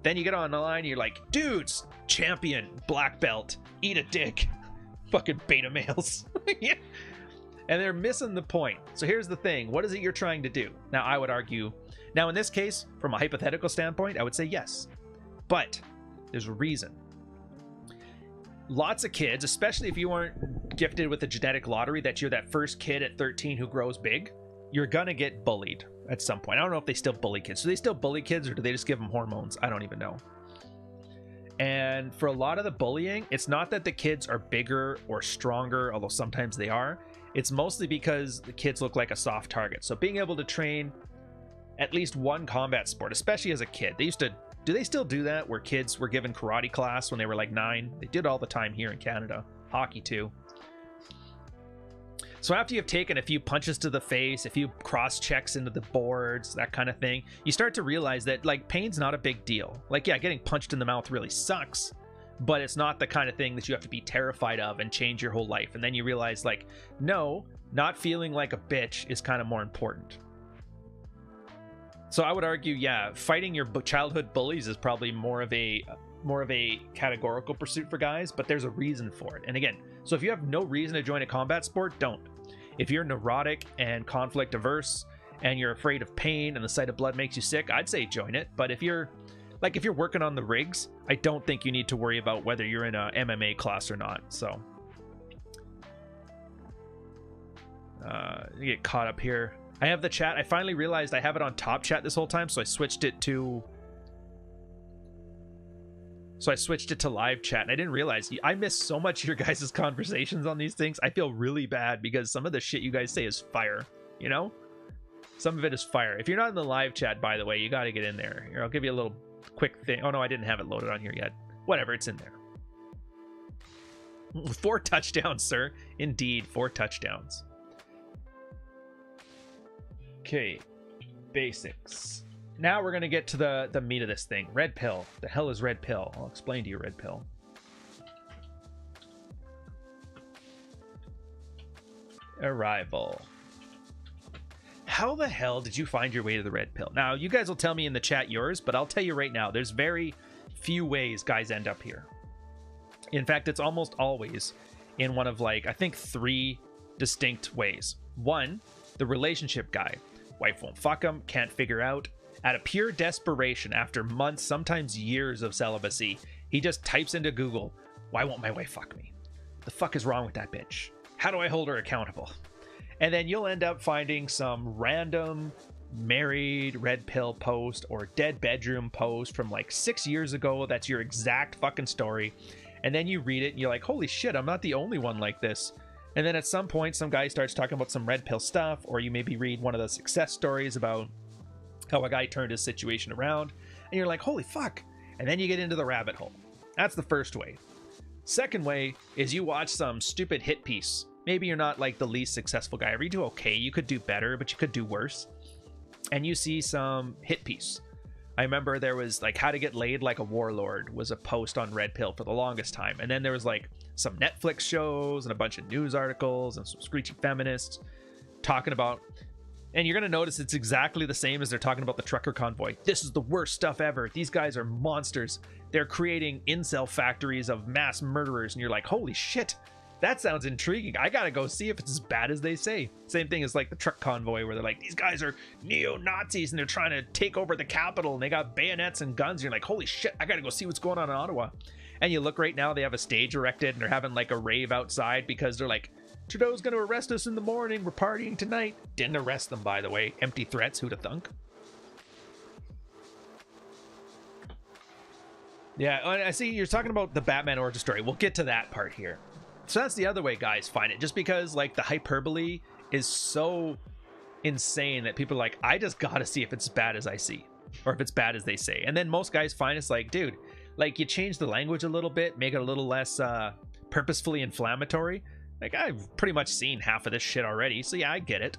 Then you get on the line, you're like, dudes, champion, black belt, eat a dick. Fucking beta males. Yeah. And they're missing the point. So here's the thing. What is it you're trying to do? Now, I would argue, now in this case, from a hypothetical standpoint, I would say yes. But there's a reason. Lots of kids, especially if you aren't gifted with a genetic lottery, that you're that first kid at 13 who grows big, you're gonna get bullied at some point. I don't know if they still bully kids. Do they still bully kids or do they just give them hormones? I don't even know. And for a lot of the bullying, it's not that the kids are bigger or stronger, although sometimes they are. It's mostly because the kids look like a soft target. So being able to train at least one combat sport, especially as a kid. They used to, do they still do that where kids were given karate class when they were like 9? They did all the time here in Canada. Hockey too. So after you've taken a few punches to the face, a few cross checks into the boards, that kind of thing, you start to realize that like pain's not a big deal. Like, yeah, getting punched in the mouth really sucks, but it's not the kind of thing that you have to be terrified of and change your whole life. And then you realize like, no, not feeling like a bitch is kind of more important. So I would argue, yeah, fighting your childhood bullies is probably more of a categorical pursuit for guys, but there's a reason for it. And again, so if you have no reason to join a combat sport, don't. If you're neurotic and conflict averse and you're afraid of pain and the sight of blood makes you sick, I'd say join it. But if you're working on the rigs, I don't think you need to worry about whether you're in a MMA class or not. So you get caught up here. I have the chat. I finally realized I have it on top chat this whole time, so I switched it to live chat, and I didn't realize I miss so much of your guys' conversations on these things. I feel really bad because some of the shit you guys say is fire, you know? Some of it is fire. If you're not in the live chat, by the way, you got to get in there. Here, I'll give you a little quick thing. Oh no, I didn't have it loaded on here yet. Whatever, it's in there. 4 touchdowns, sir. Indeed, 4 touchdowns. Okay, basics. Now we're going to get to the meat of this thing. Red pill. The hell is red pill? I'll explain to you red pill. Arrival. How the hell did you find your way to the red pill? Now, you guys will tell me in the chat yours, but I'll tell you right now, there's very few ways guys end up here. In fact, it's almost always in one of like, I think 3 distinct ways. 1, the relationship guy. Wife won't fuck him, can't figure out. Out of pure desperation, after months, sometimes years of celibacy, he just types into Google, why won't my wife fuck me? The fuck is wrong with that bitch? How do I hold her accountable? And then you'll end up finding some random married red pill post or dead bedroom post from like 6 years ago. That's your exact fucking story. And then you read it and you're like, holy shit, I'm not the only one like this. And then at some point, some guy starts talking about some red pill stuff, or you maybe read one of the success stories about how a guy turned his situation around, and you're like, holy fuck. And then you get into the rabbit hole. That's the first way. Second way is you watch some stupid hit piece. Maybe you're not like the least successful guy, or you do okay, you could do better, but you could do worse. And you see some hit piece. I remember there was like how to get laid like a warlord was a post on Red Pill for the longest time. And then there was like some Netflix shows and a bunch of news articles and some screechy feminists talking about, and you're going to notice it's exactly the same as they're talking about the trucker convoy. This is the worst stuff ever. These guys are monsters. They're creating incel factories of mass murderers. And you're like, holy shit, that sounds intriguing. I got to go see if it's as bad as they say. Same thing as like the truck convoy where they're like, these guys are neo-Nazis and they're trying to take over the Capitol and they got bayonets and guns. And you're like, holy shit, I got to go see what's going on in Ottawa. And you look right now, they have a stage erected and they're having like a rave outside because they're like, Trudeau's going to arrest us in the morning. We're partying tonight. Didn't arrest them, by the way. Empty threats. Who'd have thunk? Yeah, I see you're talking about the Batman origin story. We'll get to that part here. So that's the other way guys find it. Just because like the hyperbole is so insane that people are like, I just got to see if it's as bad as I see. Or if it's bad as they say. And then most guys find it's like, dude, like you change the language a little bit. Make it a little less purposefully inflammatory. Like, I've pretty much seen half of this shit already, so yeah, I get it.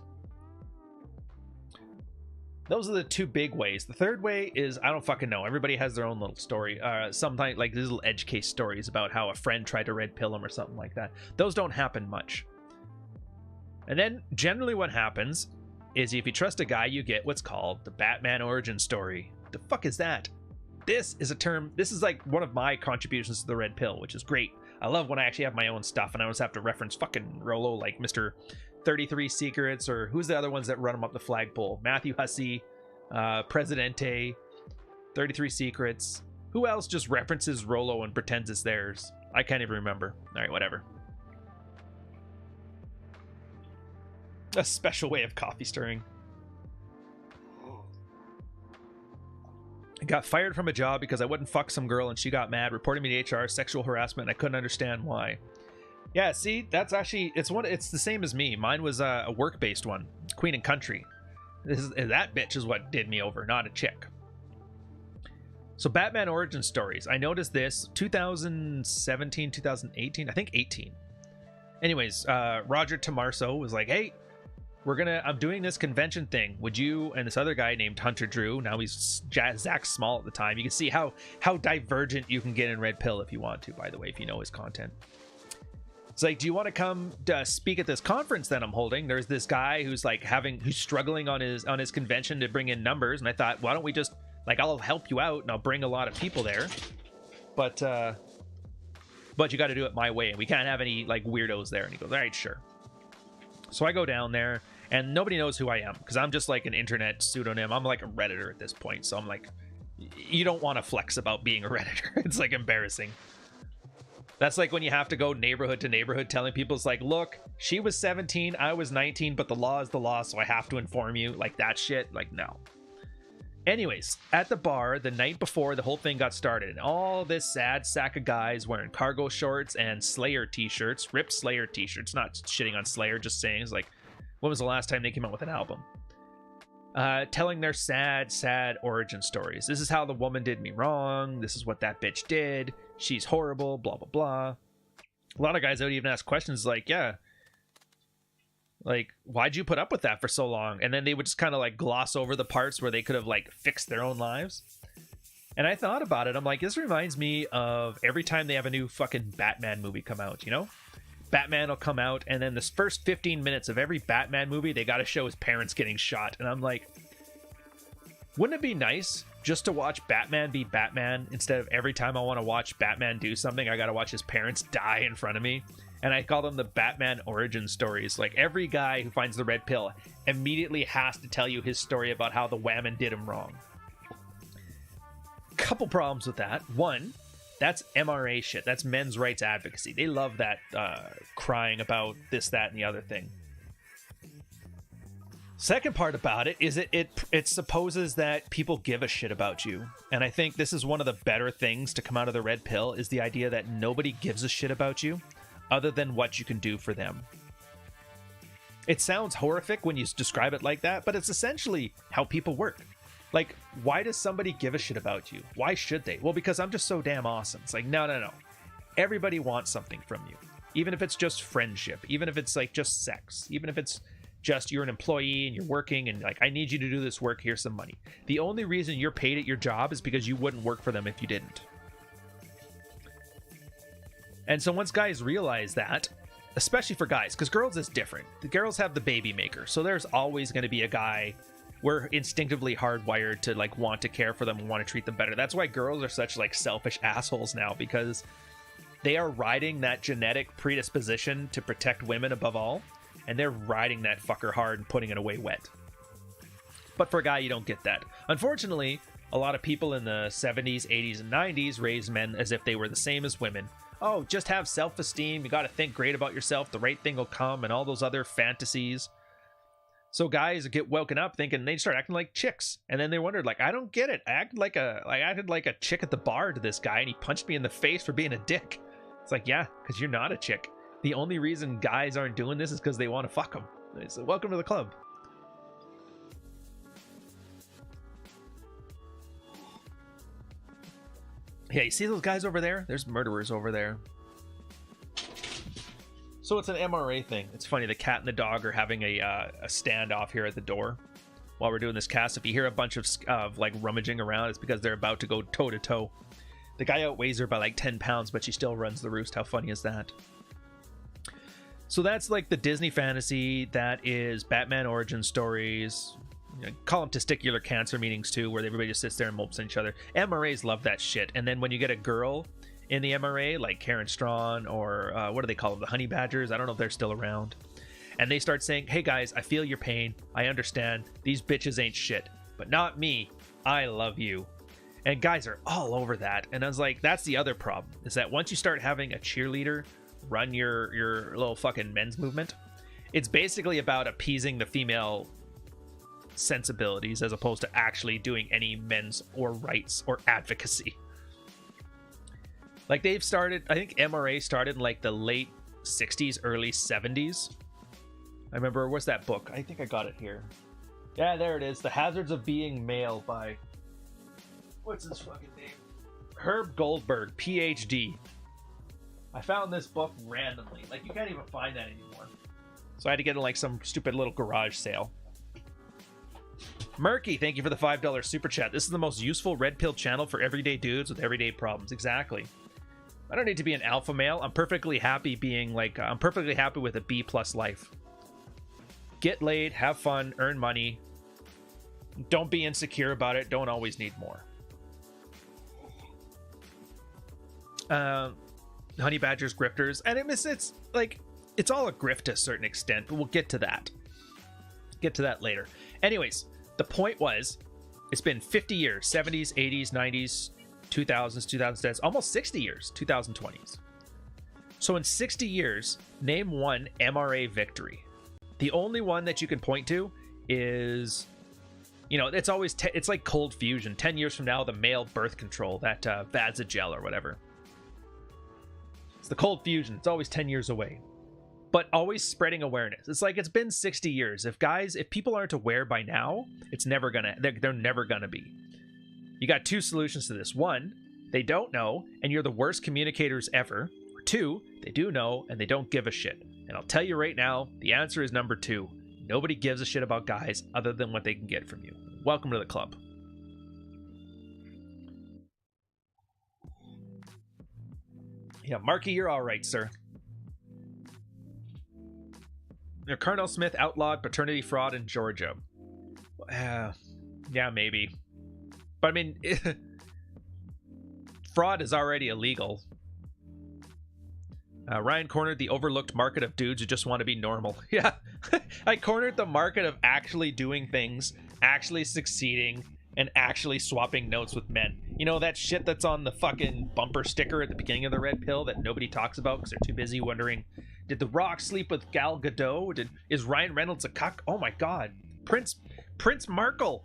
Those are the 2 big ways. The third way is, I don't fucking know. Everybody has their own little story. Sometimes, like, these little edge case stories about how a friend tried to red pill them or something like that. Those don't happen much. And then, generally what happens is if you trust a guy, you get what's called the Batman origin story. The fuck is that? This is a term, this is like one of my contributions to the red pill, which is great. I love when I actually have my own stuff and I always have to reference fucking Rollo like Mr. 33 Secrets, or who's the other ones that run them up the flagpole? Matthew Hussey, Presidente, 33 Secrets. Who else just references Rollo and pretends it's theirs? I can't even remember. All right, whatever. A special way of coffee stirring. I got fired from a job because I wouldn't fuck some girl and she got mad, reporting me to HR, sexual harassment, and I couldn't understand why. Yeah, see, that's actually, it's the same as me. Mine was a work-based one, Queen and Country. That bitch is what did me over, not a chick. So Batman origin stories. I noticed this 2017, 2018, I think 18. Anyways, Roger Tamarso was like, hey, I'm doing this convention thing. Would you, and this other guy named Hunter Drew, now he's Zach Small at the time. You can see how divergent you can get in Red Pill if you want to, by the way, if you know his content. It's like, do you want to come speak at this conference that I'm holding? There's this guy who's like who's struggling on his convention to bring in numbers. And I thought, why don't we just, like, I'll help you out and I'll bring a lot of people there. But you got to do it my way. And we can't have any like weirdos there. And he goes, all right, sure. So I go down there and nobody knows who I am because I'm just like an internet pseudonym. I'm like a Redditor at this point. So I'm like, you don't want to flex about being a Redditor. It's like embarrassing. That's like when you have to go neighborhood to neighborhood telling people, it's like, look, she was 17, I was 19, but the law is the law, so I have to inform you. Like that shit, like no. Anyways, at the bar the night before the whole thing got started, and all this sad sack of guys wearing cargo shorts and Slayer t-shirts, ripped Slayer t-shirts, not shitting on Slayer, just saying, it's like, when was the last time they came out with an album? Telling their sad origin stories. This is how the woman did me wrong. This is what that bitch did. She's horrible, blah, blah, blah. A lot of guys would even ask questions like, yeah, like, why'd you put up with that for so long? And then they would just kind of like gloss over the parts where they could have like fixed their own lives. And I thought about it. I'm like, this reminds me of every time they have a new fucking Batman movie come out, you know? Batman will come out, and then the first 15 minutes of every Batman movie, they got to show his parents getting shot. And I'm like, wouldn't it be nice just to watch Batman be Batman instead of every time I want to watch Batman do something, I got to watch his parents die in front of me? And I call them the Batman origin stories. Like, every guy who finds the red pill immediately has to tell you his story about how the whammon did him wrong. Couple problems with that. One, that's MRA shit. That's men's rights advocacy. They love that crying about this, that, and the other thing. Second part about it is it supposes that people give a shit about you. And I think this is one of the better things to come out of the red pill, is the idea that nobody gives a shit about you other than what you can do for them. It sounds horrific when you describe it like that, but it's essentially how people work. Like, why does somebody give a shit about you? Why should they? Well, because I'm just so damn awesome. It's like, no. Everybody wants something from you. Even if it's just friendship. Even if it's like just sex. Even if it's just you're an employee and you're working and like, I need you to do this work, here's some money. The only reason you're paid at your job is because you wouldn't work for them if you didn't. And so once guys realize that, especially for guys, because girls is different. The girls have the baby maker. So there's always going to be a guy. We're instinctively hardwired to like want to care for them and want to treat them better. That's why girls are such like selfish assholes now, because they are riding that genetic predisposition to protect women above all, and they're riding that fucker hard and putting it away wet. But for a guy, you don't get that. Unfortunately, a lot of people in the 70s, 80s, and 90s raised men as if they were the same as women. Oh, just have self-esteem. You got to think great about yourself. The right thing will come, and all those other fantasies. So guys get woken up thinking they start acting like chicks, and then they wondered, like, I don't get it. I acted like a chick at the bar to this guy, and he punched me in the face for being a dick. It's like, yeah, because you're not a chick. The only reason guys aren't doing this is because they want to fuck them. So welcome to the club. Yeah, you see those guys over there? There's murderers over there. So it's an MRA thing. It's funny, the cat and the dog are having a standoff here at the door while we're doing this cast. If you hear a bunch of like rummaging around, it's because they're about to go toe to toe. The guy outweighs her by like 10 pounds, but she still runs the roost. How funny is that? So that's like the Disney fantasy. That is Batman origin stories. You know, call them testicular cancer meetings too, where everybody just sits there and mopes at each other. MRAs love that shit. And then when you get a girl in the MRA, like Karen Strawn, or what do they call them? The Honey Badgers? I don't know if they're still around. And they start saying, hey guys, I feel your pain. I understand. These bitches ain't shit. But not me. I love you. And guys are all over that. And I was like, that's the other problem. Is that once you start having a cheerleader run your little fucking men's movement, it's basically about appeasing the female sensibilities as opposed to actually doing any men's or rights or advocacy. Like they've started, I think MRA started in like the late 60s, early 70s. I remember, what's that book? I think I got it here. Yeah, there it is. The Hazards of Being Male by, what's his fucking name? Herb Goldberg, PhD. I found this book randomly. Like, you can't even find that anymore. So I had to get in like some stupid little garage sale. Murky, thank you for the $5 super chat. This is the most useful red pill channel for everyday dudes with everyday problems. Exactly. I don't need to be an alpha male. I'm perfectly happy being like, I'm perfectly happy with a B+ life. Get laid, have fun, earn money. Don't be insecure about it. Don't always need more. Honey badgers, grifters, and it's like, it's all a grift to a certain extent, but we'll get to that. Get to that later. Anyways, the point was, it's been 50 years, 70s, 80s, 90s, 2000s, 2010s, almost 60 years, 2020s. So in 60 years, name one MRA victory. The only one that you can point to is, you know, it's always, it's like cold fusion. 10 years from now, the male birth control, that Vasagel or whatever. It's the cold fusion. It's always 10 years away. But always spreading awareness. It's like, it's been 60 years. If people aren't aware by now, it's never gonna, they're never gonna be. You got two solutions to this. One, they don't know, and you're the worst communicators ever. Or two, they do know, and they don't give a shit. And I'll tell you right now, the answer is number two. Nobody gives a shit about guys other than what they can get from you. Welcome to the club. Yeah, Marky, you're all right, sir. Colonel Smith outlawed paternity fraud in Georgia. Yeah, maybe. But I mean, fraud is already illegal. Ryan cornered the overlooked market of dudes who just want to be normal. Yeah, I cornered the market of actually doing things, actually succeeding, and actually swapping notes with men. You know, that shit that's on the fucking bumper sticker at the beginning of the red pill that nobody talks about because they're too busy wondering, did The Rock sleep with Gal Gadot? Is Ryan Reynolds a cuck? Oh my god. Prince Markle.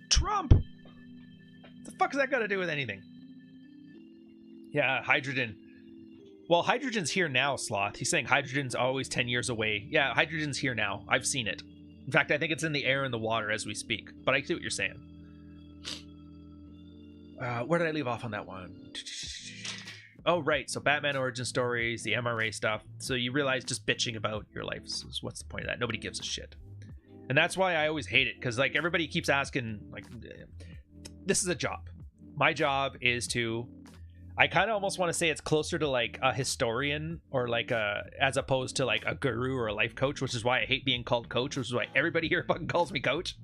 Trump. What the fuck has that got to do with anything? Yeah, hydrogen. Well, hydrogen's here now, Sloth. He's saying hydrogen's always 10 years away. Yeah, hydrogen's here now. I've seen it. In fact, I think it's in the air and the water as we speak. But I see what you're saying. Where did I leave off on that one? Oh, right. So Batman origin stories, the MRA stuff. So you realize just bitching about your life is what's the point of that? Nobody gives a shit. And that's why I always hate it. Because like everybody keeps asking, like, this is a job. My job is to, I kind of almost want to say it's closer to like a historian or like as opposed to like a guru or a life coach, which is why I hate being called coach, which is why everybody here fucking calls me coach.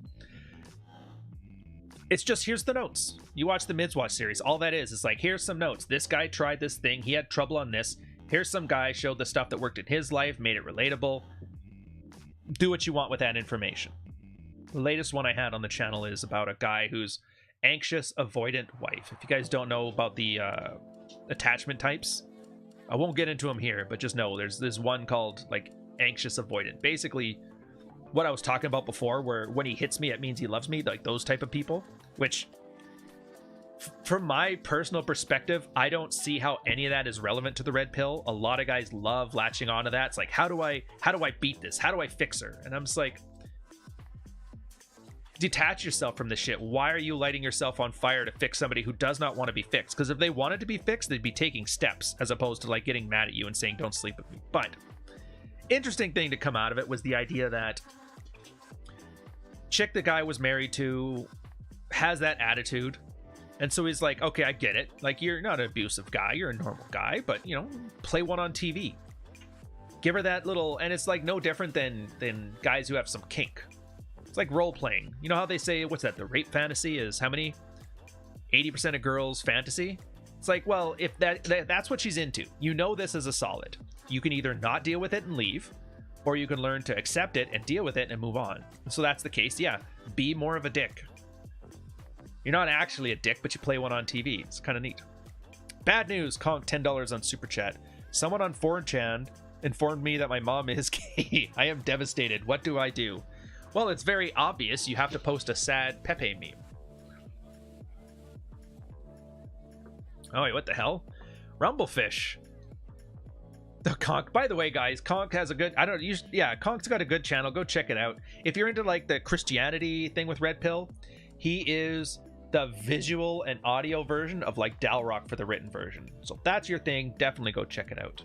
It's just, here's the notes. You watch the Mids Watch series. All that is like, here's some notes. This guy tried this thing. He had trouble on this. Here's some guy showed the stuff that worked in his life, made it relatable. Do what you want with that information. The latest one I had on the channel is about a guy who's anxious avoidant wife. If you guys don't know about the attachment types, I won't get into them here, but just know there's this one called like anxious avoidant. Basically, what I was talking about before, where when he hits me, it means he loves me, like those type of people, which from my personal perspective, I don't see how any of that is relevant to the red pill. A lot of guys love latching onto that. It's like, how do I beat this? How do I fix her? And I'm just like, detach yourself from this shit. Why are you lighting yourself on fire to fix somebody who does not want to be fixed? Because if they wanted to be fixed, they'd be taking steps as opposed to like getting mad at you and saying, don't sleep with me. But interesting thing to come out of it was the idea that chick the guy was married to has that attitude. And so he's like, okay, I get it. Like, you're not an abusive guy. You're a normal guy. But, you know, play one on TV. Give her that little... And it's like no different than guys who have some kink. It's like role-playing. You know how they say, what's that? The rape fantasy is how many? 80% of girls' fantasy? It's like, well, if that's what she's into. You know this is a solid. You can either not deal with it and leave, or you can learn to accept it and deal with it and move on. So that's the case. Yeah, be more of a dick. You're not actually a dick, but you play one on TV. It's kind of neat. Bad news. Conk $10 on Super Chat. Someone on 4chan informed me that my mom is gay. I am devastated. What do I do? Well, it's very obvious. You have to post a sad Pepe meme. Oh, wait, what the hell? Rumblefish. The Conk. By the way, guys, Conk has a good... Conk's got a good channel. Go check it out. If you're into, like, the Christianity thing with Red Pill, he is the visual and audio version of like Dalrock for the written version. So if that's your thing, definitely go check it out.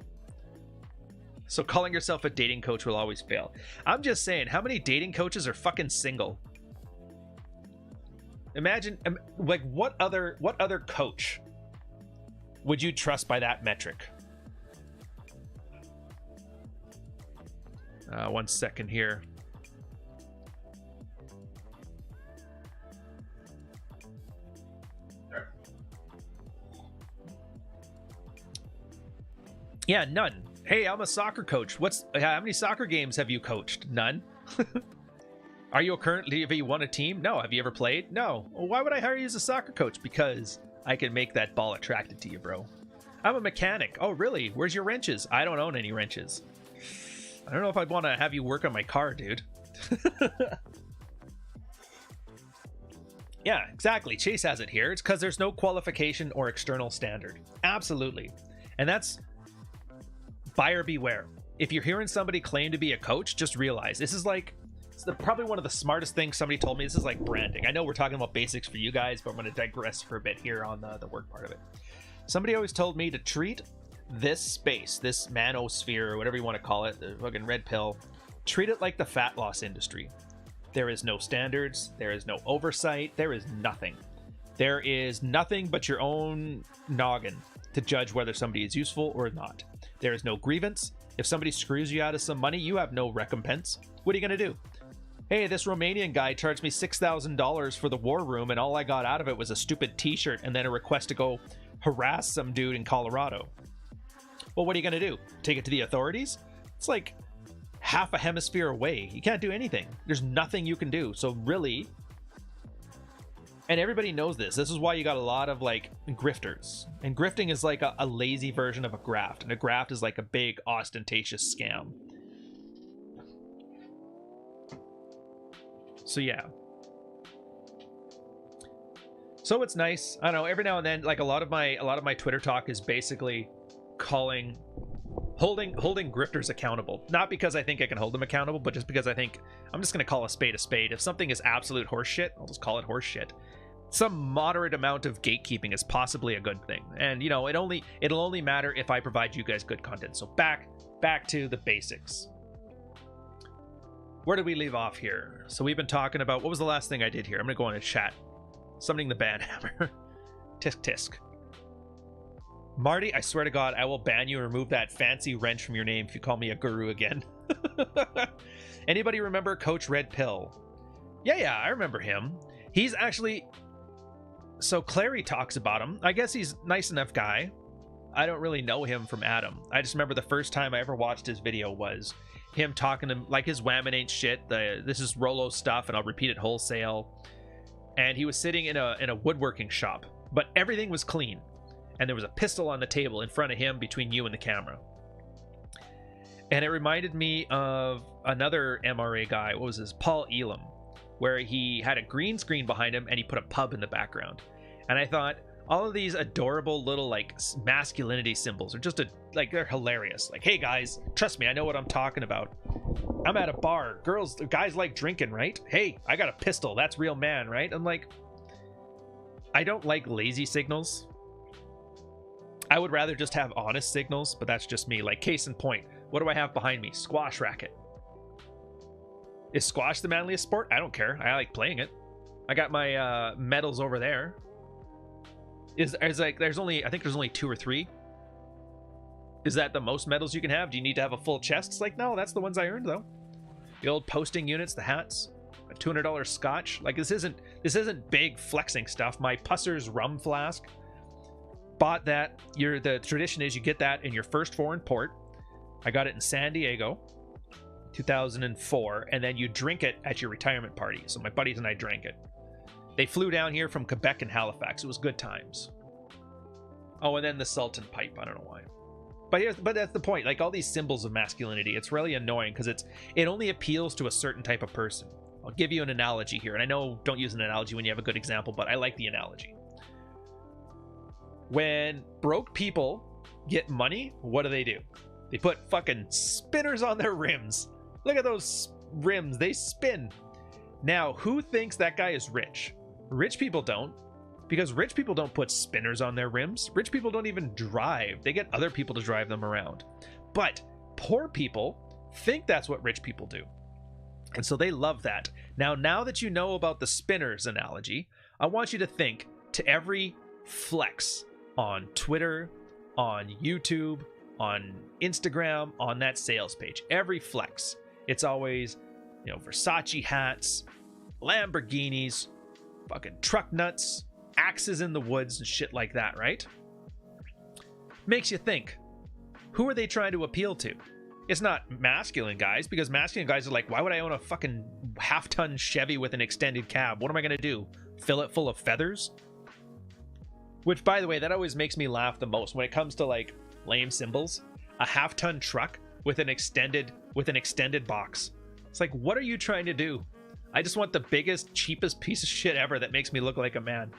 So calling yourself a dating coach will always fail. I'm just saying, how many dating coaches are fucking single? Imagine, like, what other coach would you trust by that metric? 1 second here. Yeah, none. Hey, I'm a soccer coach. How many soccer games have you coached? None. Are you currently, have you won a team? No. Have you ever played? No. Well, why would I hire you as a soccer coach? Because I can make that ball attracted to you, bro. I'm a mechanic. Oh, really? Where's your wrenches? I don't own any wrenches. I don't know if I'd want to have you work on my car, dude. Yeah, exactly. Chase has it here. It's because there's no qualification or external standard. Absolutely. And that's buyer beware. If you're hearing somebody claim to be a coach, just realize this is like, it's probably one of the smartest things somebody told me. This is like branding. I know we're talking about basics for you guys, but I'm going to digress for a bit here on the work part of it. Somebody always told me to treat this space, this manosphere, or whatever you want to call it, the fucking red pill, treat it like the fat loss industry. There is no standards. There is no oversight. There is nothing. There is nothing but your own noggin to judge whether somebody is useful or not. There is no grievance. If somebody screws you out of some money, you have no recompense. What are you going to do? Hey, this Romanian guy charged me $6,000 for the war room, and all I got out of it was a stupid t-shirt and then a request to go harass some dude in Colorado. Well, what are you going to do? Take it to the authorities? It's like half a hemisphere away. You can't do anything. There's nothing you can do. So really, and everybody knows this. This is why you got a lot of like grifters. And grifting is like a lazy version of a graft. And a graft is like a big ostentatious scam. So yeah. So it's nice. I don't know, every now and then, like a lot of my Twitter talk is basically holding grifters accountable. Not because I think I can hold them accountable, but just because I think I'm just going to call a spade a spade. If something is absolute horseshit, I'll just call it horseshit. Some moderate amount of gatekeeping is possibly a good thing. And you know, it'll only matter if I provide you guys good content. So back to the basics. Where did we leave off here? So we've been talking about, what was the last thing I did here? I'm going to go on a chat. Summoning the banhammer. Tisk tisk. Marty, I swear to God, I will ban you and remove that fancy wrench from your name if you call me a guru again. Anybody remember Coach Red Pill? Yeah, I remember him. He's actually... So Clary talks about him. I guess he's a nice enough guy. I don't really know him from Adam. I just remember the first time I ever watched his video was him talking to like his whammon ain't shit. This is Rolo stuff, and I'll repeat it wholesale. And he was sitting in a woodworking shop, but everything was clean. And there was a pistol on the table in front of him between you and the camera. And it reminded me of another MRA guy. What was his? Paul Elam, where he had a green screen behind him and he put a pub in the background. And I thought, all of these adorable little like masculinity symbols are just they're hilarious. Like, hey guys, trust me, I know what I'm talking about. I'm at a bar. Guys like drinking, right? Hey, I got a pistol. That's real man, right? I'm like, I don't like lazy signals. I would rather just have honest signals, but that's just me. Like, case in point, what do I have behind me? Squash racket. Is squash the manliest sport? I don't care. I like playing it. I got my medals over there. Is like there's only 2 or 3. Is that the most medals you can have? Do you need to have a full chest? It's like, no, that's the ones I earned though. The old posting units, the hats, a $200 scotch. Like this isn't big flexing stuff. My Pusser's rum flask. Bought that. The tradition is you get that in your first foreign port. I got it in San Diego, 2004, and then you drink it at your retirement party. So my buddies and I drank it. They flew down here from Quebec and Halifax. It was good times. Oh, and then the Sultan pipe. I don't know why. But that's the point. Like all these symbols of masculinity, it's really annoying because it only appeals to a certain type of person. I'll give you an analogy here. And I know don't use an analogy when you have a good example, but I like the analogy. When broke people get money, what do? They put fucking spinners on their rims. Look at those rims. They spin. Now, who thinks that guy is rich? Rich people don't. because rich people don't put spinners on their rims. Rich people don't even drive. They get other people to drive them around. But poor people think that's what rich people do. And so they love that. Now that you know about the spinners analogy, I want you to think to every flex on Twitter, on YouTube, on Instagram, on that sales page. Every flex. It's always, you know, Versace hats, Lamborghinis, fucking truck nuts, axes in the woods and shit like that, right? Makes you think, who are they trying to appeal to? It's not masculine guys, because masculine guys are like, why would I own a fucking half-ton Chevy with an extended cab? What am I going to do? Fill it full of feathers? Which, by the way, that always makes me laugh the most when it comes to like lame symbols. A half-ton truck with an extended box. It's like, what are you trying to do? I just want the biggest, cheapest piece of shit ever that makes me look like a man.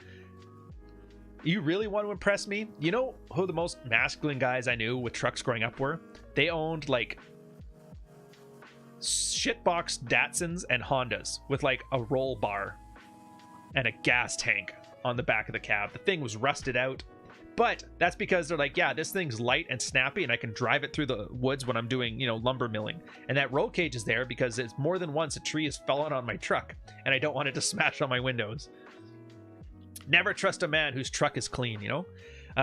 You really want to impress me? You know who the most masculine guys I knew with trucks growing up were? They owned like shitbox Datsuns and Hondas with like a roll bar and a gas tank on the back of the cab. The thing was rusted out, but that's because they're like, yeah, this thing's light and snappy and I can drive it through the woods when I'm doing, you know, lumber milling. And that roll cage is there because it's more than once a tree has fallen on my truck and I don't want it to smash on my windows. Never trust a man whose truck is clean, you know?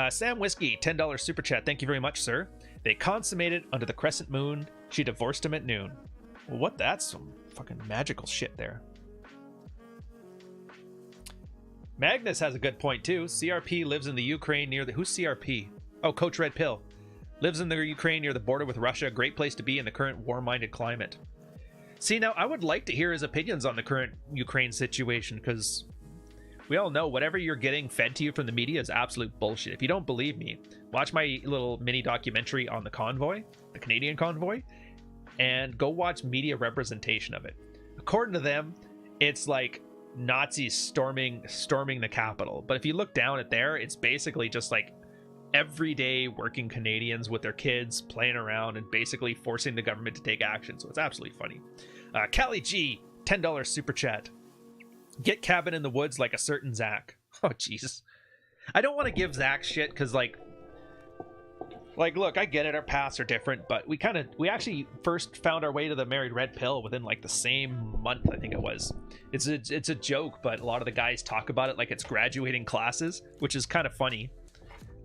Sam Whiskey, $10 super chat. Thank you very much, sir. They consummated under the crescent moon. She divorced him at noon. Well, what? That's some fucking magical shit there. Magnus has a good point, too. CRP lives in the Ukraine near the... Who's CRP? Oh, Coach Red Pill. Lives in the Ukraine near the border with Russia. Great place to be in the current war-minded climate. See, now, I would like to hear his opinions on the current Ukraine situation, because... we all know whatever you're getting fed to you from the media is absolute bullshit. If you don't believe me, watch my little mini documentary on the convoy, the Canadian convoy, and go watch media representation of it. According to them, it's like Nazis storming the Capitol. But if you look down at there, it's basically just like everyday working Canadians with their kids playing around and basically forcing the government to take action. So it's absolutely funny. Callie G, $10 super chat. Get cabin in the woods like a certain Zach. Oh, Jesus. I don't want to give Zach shit because, like, look, I get it. Our paths are different, but we actually first found our way to the married red pill within, like, the same month, I think it was. It's a joke, but a lot of the guys talk about it like it's graduating classes, which is kind of funny.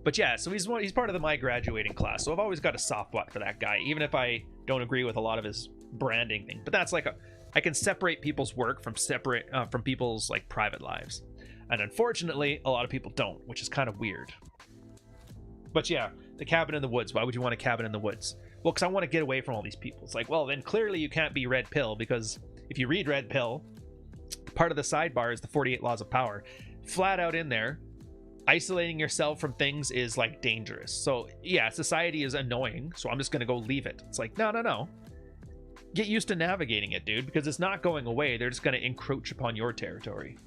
But yeah, so he's part of my graduating class, so I've always got a soft spot for that guy, even if I don't agree with a lot of his branding thing. But that's like I can separate people's work from people's like private lives, and unfortunately a lot of people don't, which is kind of weird. But yeah, the cabin in the woods. Why would you want a cabin in the woods? Well, because I want to get away from all these people. It's like, well, then clearly you can't be red pill, because if you read red pill, part of the sidebar is the 48 laws of power, flat out in there. Isolating yourself from things is like dangerous. So yeah, society is annoying, so I'm just gonna go leave it. It's like, no, get used to navigating it, dude, because it's not going away. They're just going to encroach upon your territory.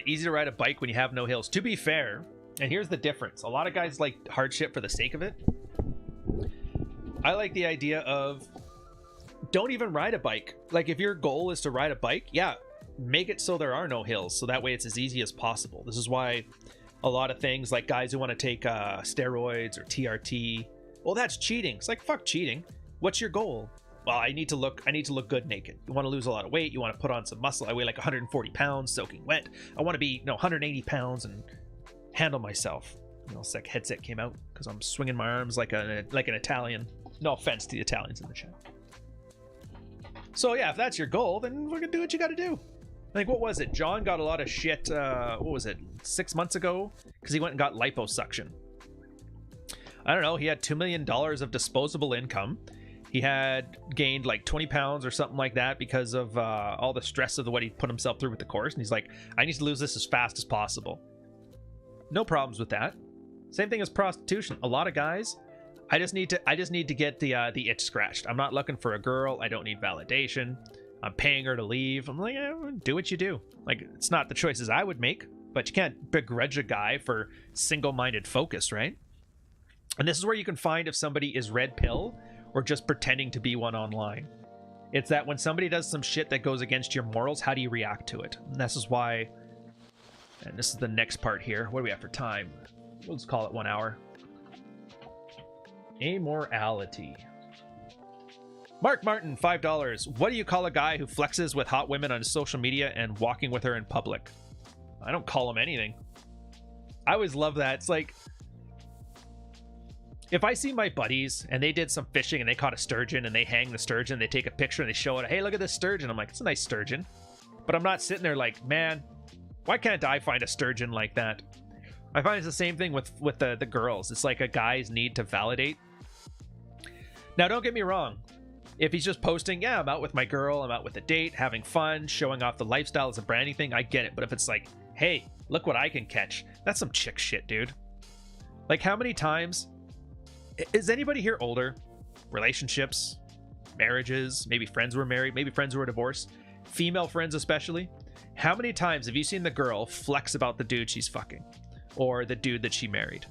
Easy to ride a bike when you have no hills. To be fair, and here's the difference. A lot of guys like hardship for the sake of it. I like the idea of don't even ride a bike. Like, if your goal is to ride a bike, yeah, make it so there are no hills, so that way it's as easy as possible. This is why a lot of things, like guys who want to take steroids or TRT, well, that's cheating. It's like, fuck cheating. What's your goal? Well, I need to look good naked. You want to lose a lot of weight. You want to put on some muscle. I weigh like 140 pounds soaking wet. I want to be 180 pounds and handle myself. Sick headset came out because I'm swinging my arms like an Italian. No offense to the Italians in the chat. So yeah, if that's your goal, then we're gonna do what you got to do. Like, what was it? John got a lot of shit. What was it? 6 months ago, because he went and got liposuction. I don't know, he had $2 million of disposable income. He had gained like 20 pounds or something like that because of all the stress of what he put himself through with the course. And he's like, I need to lose this as fast as possible. No problems with that. Same thing as prostitution. A lot of guys, I just need to get the itch scratched. I'm not looking for a girl. I don't need validation. I'm paying her to leave. I'm like, do what you do. Like, it's not the choices I would make, but you can't begrudge a guy for single-minded focus, right? And this is where you can find if somebody is red pill or just pretending to be one online. It's that when somebody does some shit that goes against your morals, how do you react to it? And this is why, and this is the next part here. What do we have for time? We'll just call it 1 hour. Amorality. Mark Martin, $5. What do you call a guy who flexes with hot women on social media and walking with her in public? I don't call him anything. I always love that. It's like, if I see my buddies and they did some fishing and they caught a sturgeon and they hang the sturgeon, they take a picture and they show it, hey, look at this sturgeon. I'm like, it's a nice sturgeon. But I'm not sitting there like, man, why can't I find a sturgeon like that? I find it's the same thing with the girls. It's like a guy's need to validate. Now, don't get me wrong. If he's just posting, yeah, I'm out with my girl, I'm out with a date, having fun, showing off the lifestyle as a branding thing, I get it. But if it's like, hey, look what I can catch, that's some chick shit, dude. Like, how many times... Is anybody here older? Relationships, marriages, maybe friends who were married, maybe friends who were divorced, female friends especially. How many times have you seen the girl flex about the dude she's fucking? Or the dude that she married?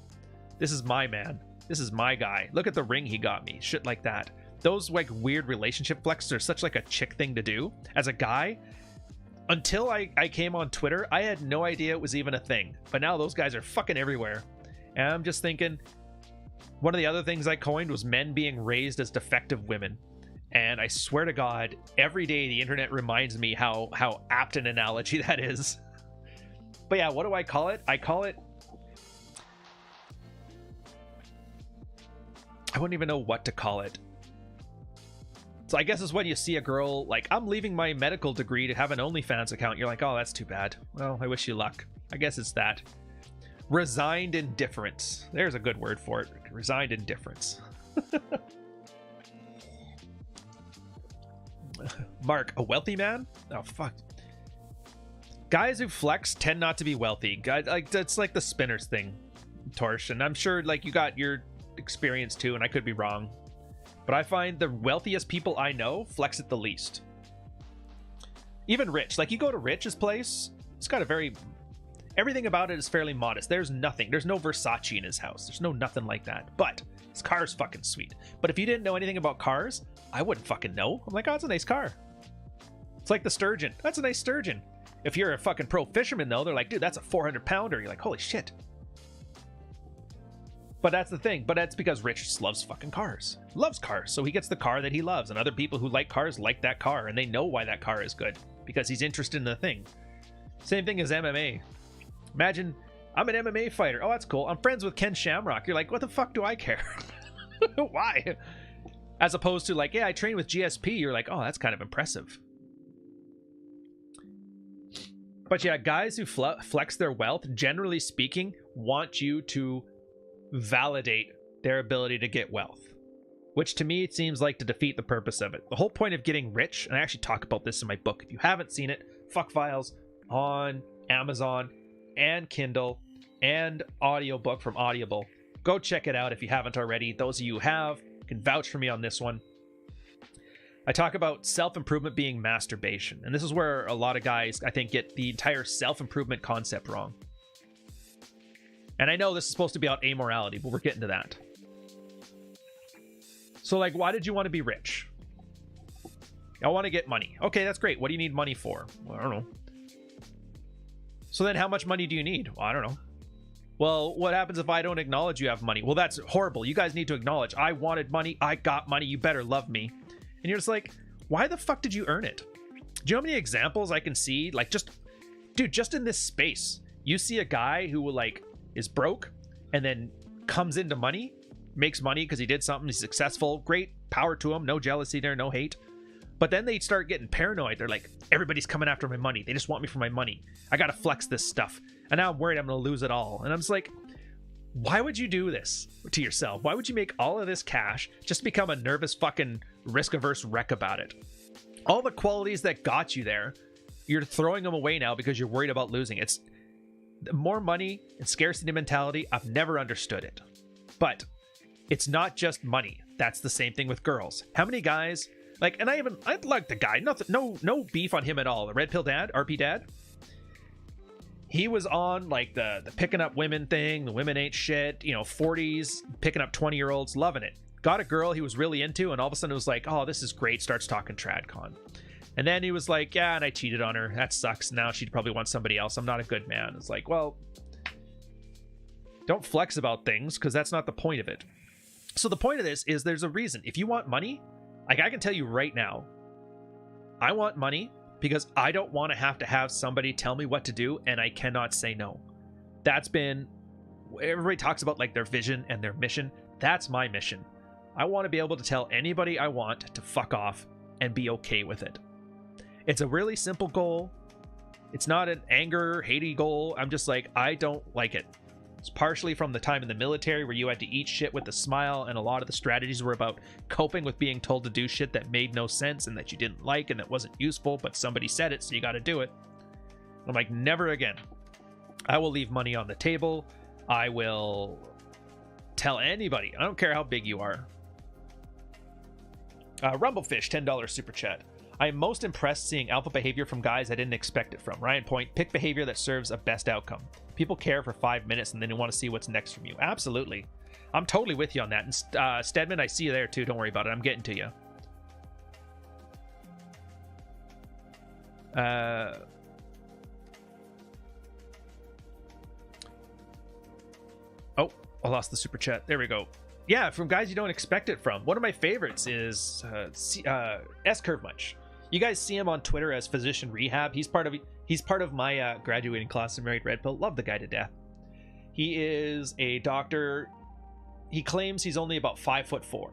This is my man. This is my guy. Look at the ring he got me. Shit like that. Those like weird relationship flexes are such like a chick thing to do. As a guy, until I came on Twitter, I had no idea it was even a thing. But now those guys are fucking everywhere. And I'm just thinking... One of the other things I coined was men being raised as defective women. And I swear to God, every day the internet reminds me how apt an analogy that is. But yeah, what do I call it? I call it... I wouldn't even know what to call it. So I guess it's when you see a girl, like, I'm leaving my medical degree to have an OnlyFans account. You're like, oh, that's too bad. Well, I wish you luck. I guess it's that. Resigned indifference. There's a good word for it. Resigned indifference. Mark, a wealthy man? Oh, fuck. Guys who flex tend not to be wealthy. Guys, like, that's like the spinners thing, Torsh. And I'm sure, like, you got your experience too, and I could be wrong. But I find the wealthiest people I know flex it the least. Even Rich. Like, you go to Rich's place, it's got a very... Everything about it is fairly modest. There's nothing. There's no Versace in his house. There's no nothing like that. But his car's fucking sweet. But if you didn't know anything about cars, I wouldn't fucking know. I'm like, oh, it's a nice car. It's like the sturgeon. That's a nice sturgeon. If you're a fucking pro fisherman, though, they're like, dude, that's a 400-pounder. You're like, holy shit. But that's the thing. But that's because Rich just loves fucking cars. Loves cars. So he gets the car that he loves. And other people who like cars like that car. And they know why that car is good. Because he's interested in the thing. Same thing as MMA. Imagine, I'm an MMA fighter. Oh, that's cool. I'm friends with Ken Shamrock. You're like, what the fuck do I care? Why? As opposed to like, yeah, I train with GSP. You're like, oh, that's kind of impressive. But yeah, guys who flex their wealth, generally speaking, want you to validate their ability to get wealth. Which to me, it seems like to defeat the purpose of it. The whole point of getting rich, and I actually talk about this in my book. If you haven't seen it, Fuck Files on Amazon and Kindle and audiobook from Audible. Go check it out if you haven't already. Those of you who have can vouch for me on this one. I talk about self-improvement being masturbation. And this is where a lot of guys, I think, get the entire self-improvement concept wrong. And I know this is supposed to be about amorality, but we're getting to that. So, like, why did you want to be rich? I want to get money. Okay, that's great. What do you need money for? Well, I don't know. So then how much money do you need? Well, I don't know. Well, what happens if I don't acknowledge you have money? Well, that's horrible. You guys need to acknowledge I wanted money. I got money. You better love me. And you're just like, why the fuck did you earn it? Do you know how many examples I can see? Like, just, dude, just in this space, you see a guy who like is broke and then comes into money, makes money because he did something, he's successful, great, power to him, no jealousy there, no hate. But then they start getting paranoid. They're like, everybody's coming after my money. They just want me for my money. I gotta flex this stuff. And now I'm worried I'm gonna lose it all. And I'm just like, why would you do this to yourself? Why would you make all of this cash just become a nervous fucking risk-averse wreck about it? All the qualities that got you there, you're throwing them away now because you're worried about losing. It's more money and scarcity mentality. I've never understood it. But it's not just money. That's the same thing with girls. How many guys... Like, and I like the guy. Nothing, no beef on him at all. The Red Pill Dad, RP Dad. He was on like the picking up women thing. The women ain't shit. You know, 40s picking up 20-year-olds, loving it. got a girl he was really into, and all of a sudden it was like, oh, this is great, starts talking tradcon. And then he was like, yeah, and I cheated on her. That sucks. Now she'd probably want somebody else. I'm not a good man. It's like, well, don't flex about things, because that's not the point of it. So the point of this is there's a reason. If you want money, like I can tell you right now, I want money because I don't want to have somebody tell me what to do, and I cannot say no. That's been, everybody talks about like their vision and their mission. That's my mission. I want to be able to tell anybody I want to fuck off and be okay with it. It's a really simple goal. It's not an anger, hatey goal. I'm just like, I don't like it. It's partially from the time in the military where you had to eat shit with a smile, and a lot of the strategies were about coping with being told to do shit that made no sense and that you didn't like and that wasn't useful, but somebody said it, so you got to do it. I'm like, never again. I will leave money on the table. I will tell anybody. I don't care how big you are. Rumblefish, $10 super chat. I am most impressed seeing alpha behavior from guys I didn't expect it from. Ryan Point, pick behavior that serves a best outcome. People care for 5 minutes and then they want to see what's next from you. Absolutely. I'm totally with you on that. And Stedman, I see you there too. Don't worry about it. I'm getting to you. Oh, I lost the super chat. There we go. Yeah, from guys you don't expect it from. One of my favorites is S-Curve Much. You guys see him on Twitter as Physician Rehab. He's part of my graduating class of Married Red Pill. Love the guy to death. He is a doctor. He claims he's only about 5'4",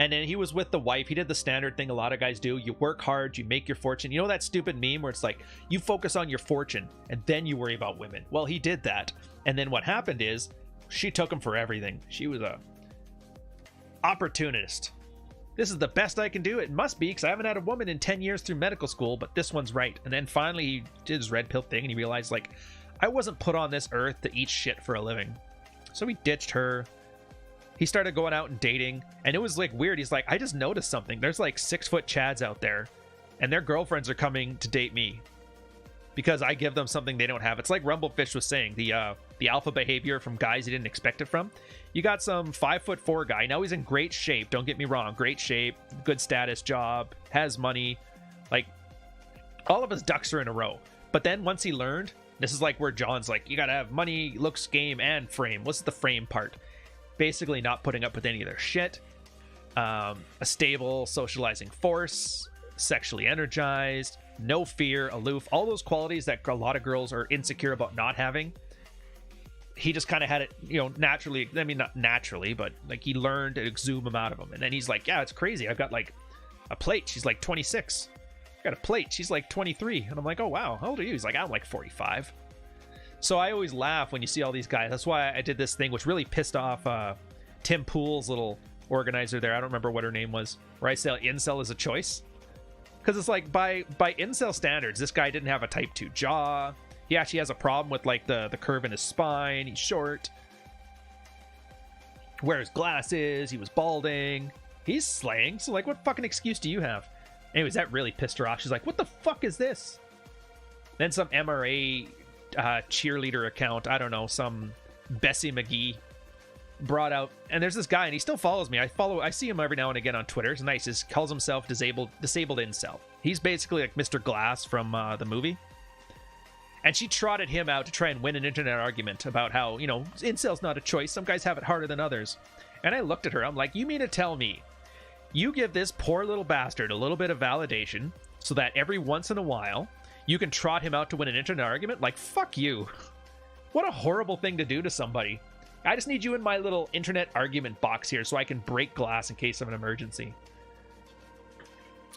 and then he was with the wife. He did the standard thing a lot of guys do. You work hard, you make your fortune. You know that stupid meme where it's like you focus on your fortune and then you worry about women. Well, he did that, and then what happened is she took him for everything. She was a opportunist. This is the best I can do. It must be, because I haven't had a woman in 10 years through medical school, but this one's right. And then finally he did his red pill thing and he realized, like, I wasn't put on this earth to eat shit for a living. So he ditched her. He started going out and dating, and it was like weird. He's like, I just noticed something. There's like 6-foot chads out there and their girlfriends are coming to date me because I give them something they don't have. It's like Rumblefish was saying, the alpha behavior from guys you didn't expect it from. You got some 5'4" guy. Now he's in great shape. Don't get me wrong. Great shape, good status, job, has money. Like, all of his ducks are in a row. But then once he learned, this is like where John's like, you got to have money, looks, game, and frame. What's the frame part? Basically not putting up with any of their shit. A stable socializing force, sexually energized, no fear, aloof, all those qualities that a lot of girls are insecure about not having. He just kind of had it, you know, naturally. I mean, not naturally, but like he learned to exude them out of him. And then he's like, yeah, it's crazy. I've got like a plate. She's like 26. I got a plate. She's like 23. And I'm like, oh, wow. How old are you? He's like, I'm like 45. So I always laugh when you see all these guys. That's why I did this thing, which really pissed off Tim Pool's little organizer there. I don't remember what her name was, where I say incel is a choice. Because it's like by incel standards, this guy didn't have a type 2 jaw. He actually has a problem with like the curve in his spine. He's short. Wears glasses. He was balding. He's slaying. So like, what fucking excuse do you have? Anyways, that really pissed her off. She's like, what the fuck is this? Then some MRA cheerleader account, I don't know, some Bessie McGee brought out, and there's this guy, and he still follows me. I see him every now and again on Twitter. It's nice. He calls himself disabled incel. He's basically like Mr. Glass from the movie. And she trotted him out to try and win an internet argument about how, you know, incel's not a choice. Some guys have it harder than others. And I looked at her. I'm like, you mean to tell me you give this poor little bastard a little bit of validation so that every once in a while you can trot him out to win an internet argument? Like, fuck you. What a horrible thing to do to somebody. I just need you in my little internet argument box here so I can break glass in case of an emergency.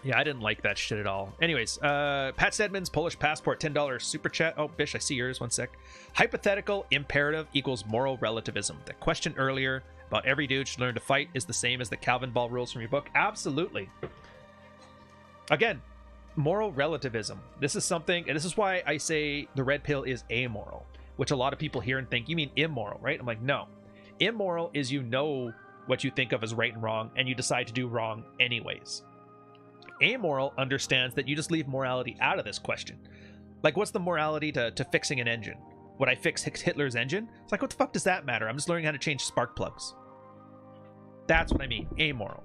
Yeah, I didn't like that shit at all. Anyways, Pat Stedman's Polish Passport, $10 super chat. Oh, Bish, I see yours. One sec. Hypothetical imperative equals moral relativism. The question earlier about every dude should learn to fight is the same as the Calvin Ball rules from your book. Absolutely. Again, moral relativism. This is something, and this is why I say the red pill is amoral, which a lot of people hear and think, you mean immoral, right? I'm like, no. Immoral is you know what you think of as right and wrong, and you decide to do wrong anyways. Amoral understands that you just leave morality out of this question. Like, what's the morality to fixing an engine? Would I fix Hitler's engine? It's like, what the fuck does that matter? I'm just learning how to change spark plugs. That's what I mean, amoral.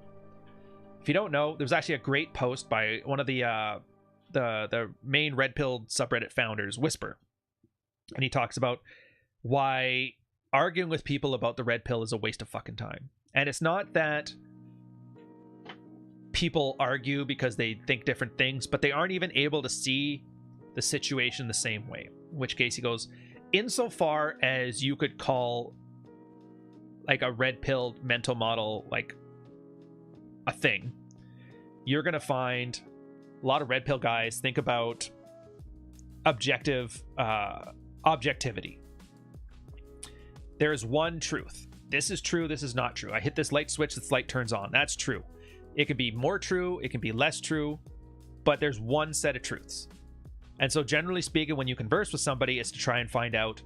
If you don't know, there's actually a great post by one of the main red pill subreddit founders, Whisper, and he talks about why arguing with people about the red pill is a waste of fucking time. And it's not that people argue because they think different things, but they aren't even able to see the situation the same way. In which case he goes, insofar as you could call like a red pill mental model like a thing, you're gonna find a lot of red pill guys think about objectivity. There is one truth. This is true, this is not true. I hit this light switch, this light turns on. That's true. It can be more true, it can be less true, but there's one set of truths. And so generally speaking, when you converse with somebody, it's to try and find out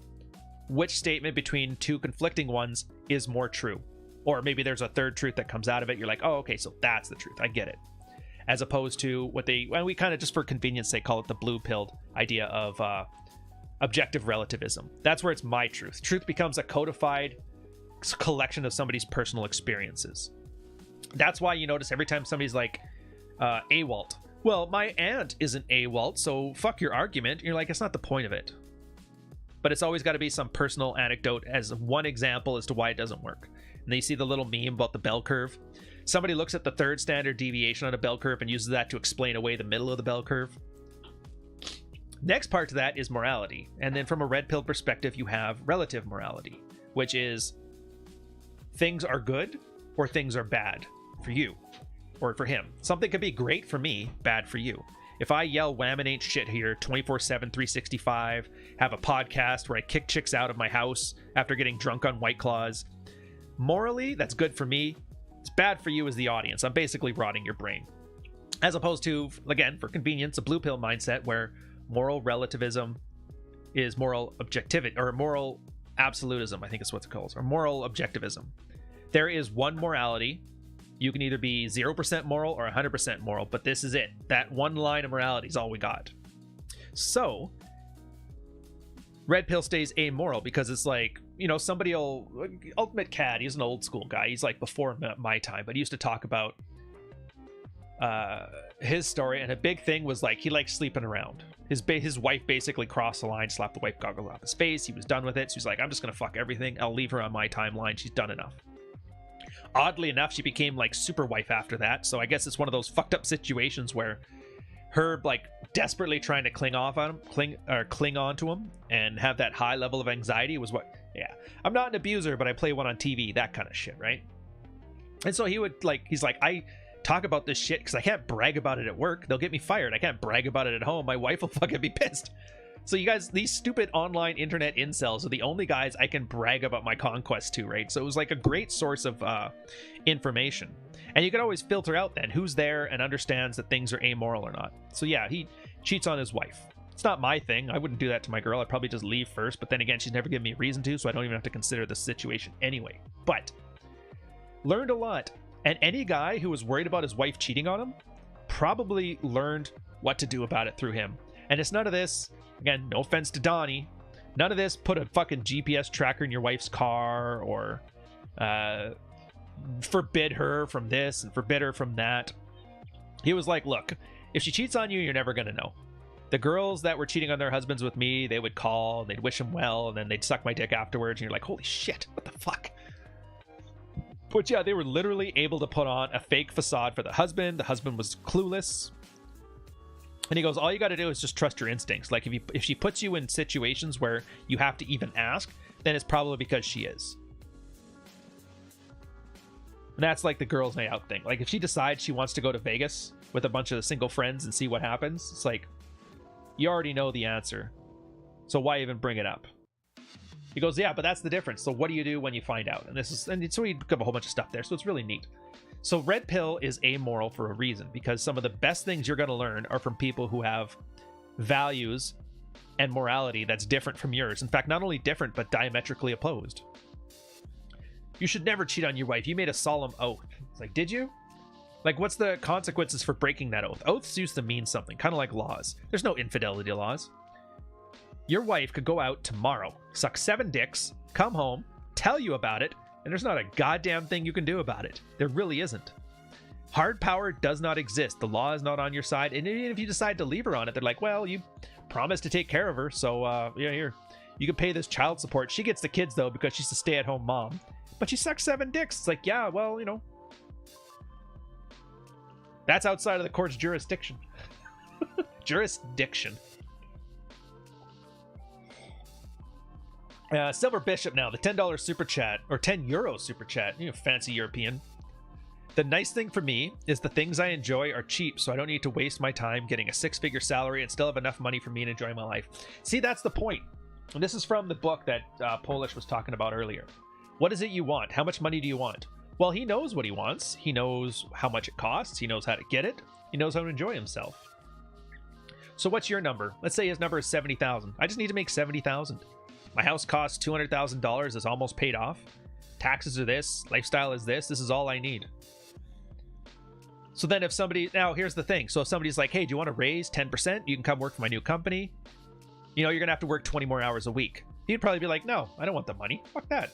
which statement between two conflicting ones is more true. Or maybe there's a third truth that comes out of it. You're like, oh, okay, so that's the truth. I get it. As opposed to what we kind of just for convenience sake call it the blue pilled idea of objective relativism. That's where it's my truth. Truth becomes a codified collection of somebody's personal experiences. That's why you notice every time somebody's like, AWOLT. Well, my aunt isn't AWOLT, so fuck your argument. You're like, it's not the point of it. But it's always got to be some personal anecdote as one example as to why it doesn't work. And then you see the little meme about the bell curve. Somebody looks at the third standard deviation on a bell curve and uses that to explain away the middle of the bell curve. Next part to that is morality. And then from a red pill perspective, you have relative morality, which is things are good or things are bad for you or for him. Something could be great for me, bad for you. If I yell wham ain't shit here 24/7, 365, have a podcast where I kick chicks out of my house after getting drunk on White Claws, morally, that's good for me. It's bad for you as the audience. I'm basically rotting your brain. As opposed to, again, for convenience, a blue pill mindset where moral relativism is moral objectivity, or moral absolutism, I think is what it calls, or moral objectivism. There is one morality. You can either be 0% moral or 100% moral, but this is it. That one line of morality is all we got. So, red pill stays amoral because it's like, you know, somebody will... Ultimate Cad, he's an old school guy. He's like before my time, but he used to talk about his story, and a big thing was like he liked sleeping around. His wife basically crossed the line, slapped the wife goggles off his face. He was done with it. So he's like, I'm just going to fuck everything. I'll leave her on my timeline. She's done enough. Oddly enough, she became like super wife after that. So I guess it's one of those fucked up situations where her like desperately trying to cling on to him and have that high level of anxiety was what, yeah, I'm not an abuser, but I play one on TV, that kind of shit, right? And so he's like, I talk about this shit because I can't brag about it at work. They'll get me fired. I can't brag about it at home. My wife will fucking be pissed. So you guys, these stupid online internet incels are the only guys I can brag about my conquest to, right? So it was like a great source of information. And you can always filter out then who's there and understands that things are amoral or not. So yeah, he cheats on his wife. It's not my thing. I wouldn't do that to my girl. I'd probably just leave first. But then again, she's never given me a reason to, so I don't even have to consider the situation anyway. But learned a lot. And any guy who was worried about his wife cheating on him probably learned what to do about it through him. And it's none of this... Again, no offense to Donnie. None of this put a fucking GPS tracker in your wife's car or forbid her from this and forbid her from that. He was like, look, if she cheats on you, you're never going to know. The girls that were cheating on their husbands with me, they would call, and they'd wish him well, and then they'd suck my dick afterwards, and you're like, holy shit, what the fuck? But yeah, they were literally able to put on a fake facade for the husband. The husband was clueless. And he goes, all you got to do is just trust your instincts. Like if she puts you in situations where you have to even ask, then it's probably because she is. And that's like the girls' night out thing. Like if she decides she wants to go to Vegas with a bunch of single friends and see what happens, it's like, you already know the answer. So why even bring it up? He goes, yeah, but that's the difference. So what do you do when you find out? And so we have a whole bunch of stuff there. So it's really neat. So red pill is amoral for a reason, because some of the best things you're going to learn are from people who have values and morality that's different from yours. In fact, not only different, but diametrically opposed. You should never cheat on your wife. You made a solemn oath. It's like, did you? Like, what's the consequences for breaking that oath? Oaths used to mean something, kind of like laws. There's no infidelity laws. Your wife could go out tomorrow, suck 7 dicks, come home, tell you about it, And there's not a goddamn thing you can do about it. There really isn't. Hard power does not exist. The law is not on your side. And even if you decide to leave her on it, they're like, well, you promised to take care of her. So, yeah, here. You can pay this child support. She gets the kids, though, because she's a stay-at-home mom. But she sucks 7 dicks. It's like, yeah, well, you know. That's outside of the court's jurisdiction. Jurisdiction. Silver Bishop now, the $10 super chat, or €10 super chat, you know, fancy European. The nice thing for me is the things I enjoy are cheap, so I don't need to waste my time getting a 6-figure salary and still have enough money for me to enjoy my life. See, that's the point. And this is from the book that Polish was talking about earlier. What is it you want? How much money do you want? Well, he knows what he wants. He knows how much it costs. He knows how to get it. He knows how to enjoy himself. So what's your number? Let's say his number is 70,000. I just need to make 70,000. My house costs $200,000. It's almost paid off. Taxes are this. Lifestyle is this. This is all I need. So then if somebody... Now, here's the thing. So if somebody's like, hey, do you want to raise 10%? You can come work for my new company. You know, you're going to have to work 20 more hours a week. He'd probably be like, no, I don't want the money. Fuck that.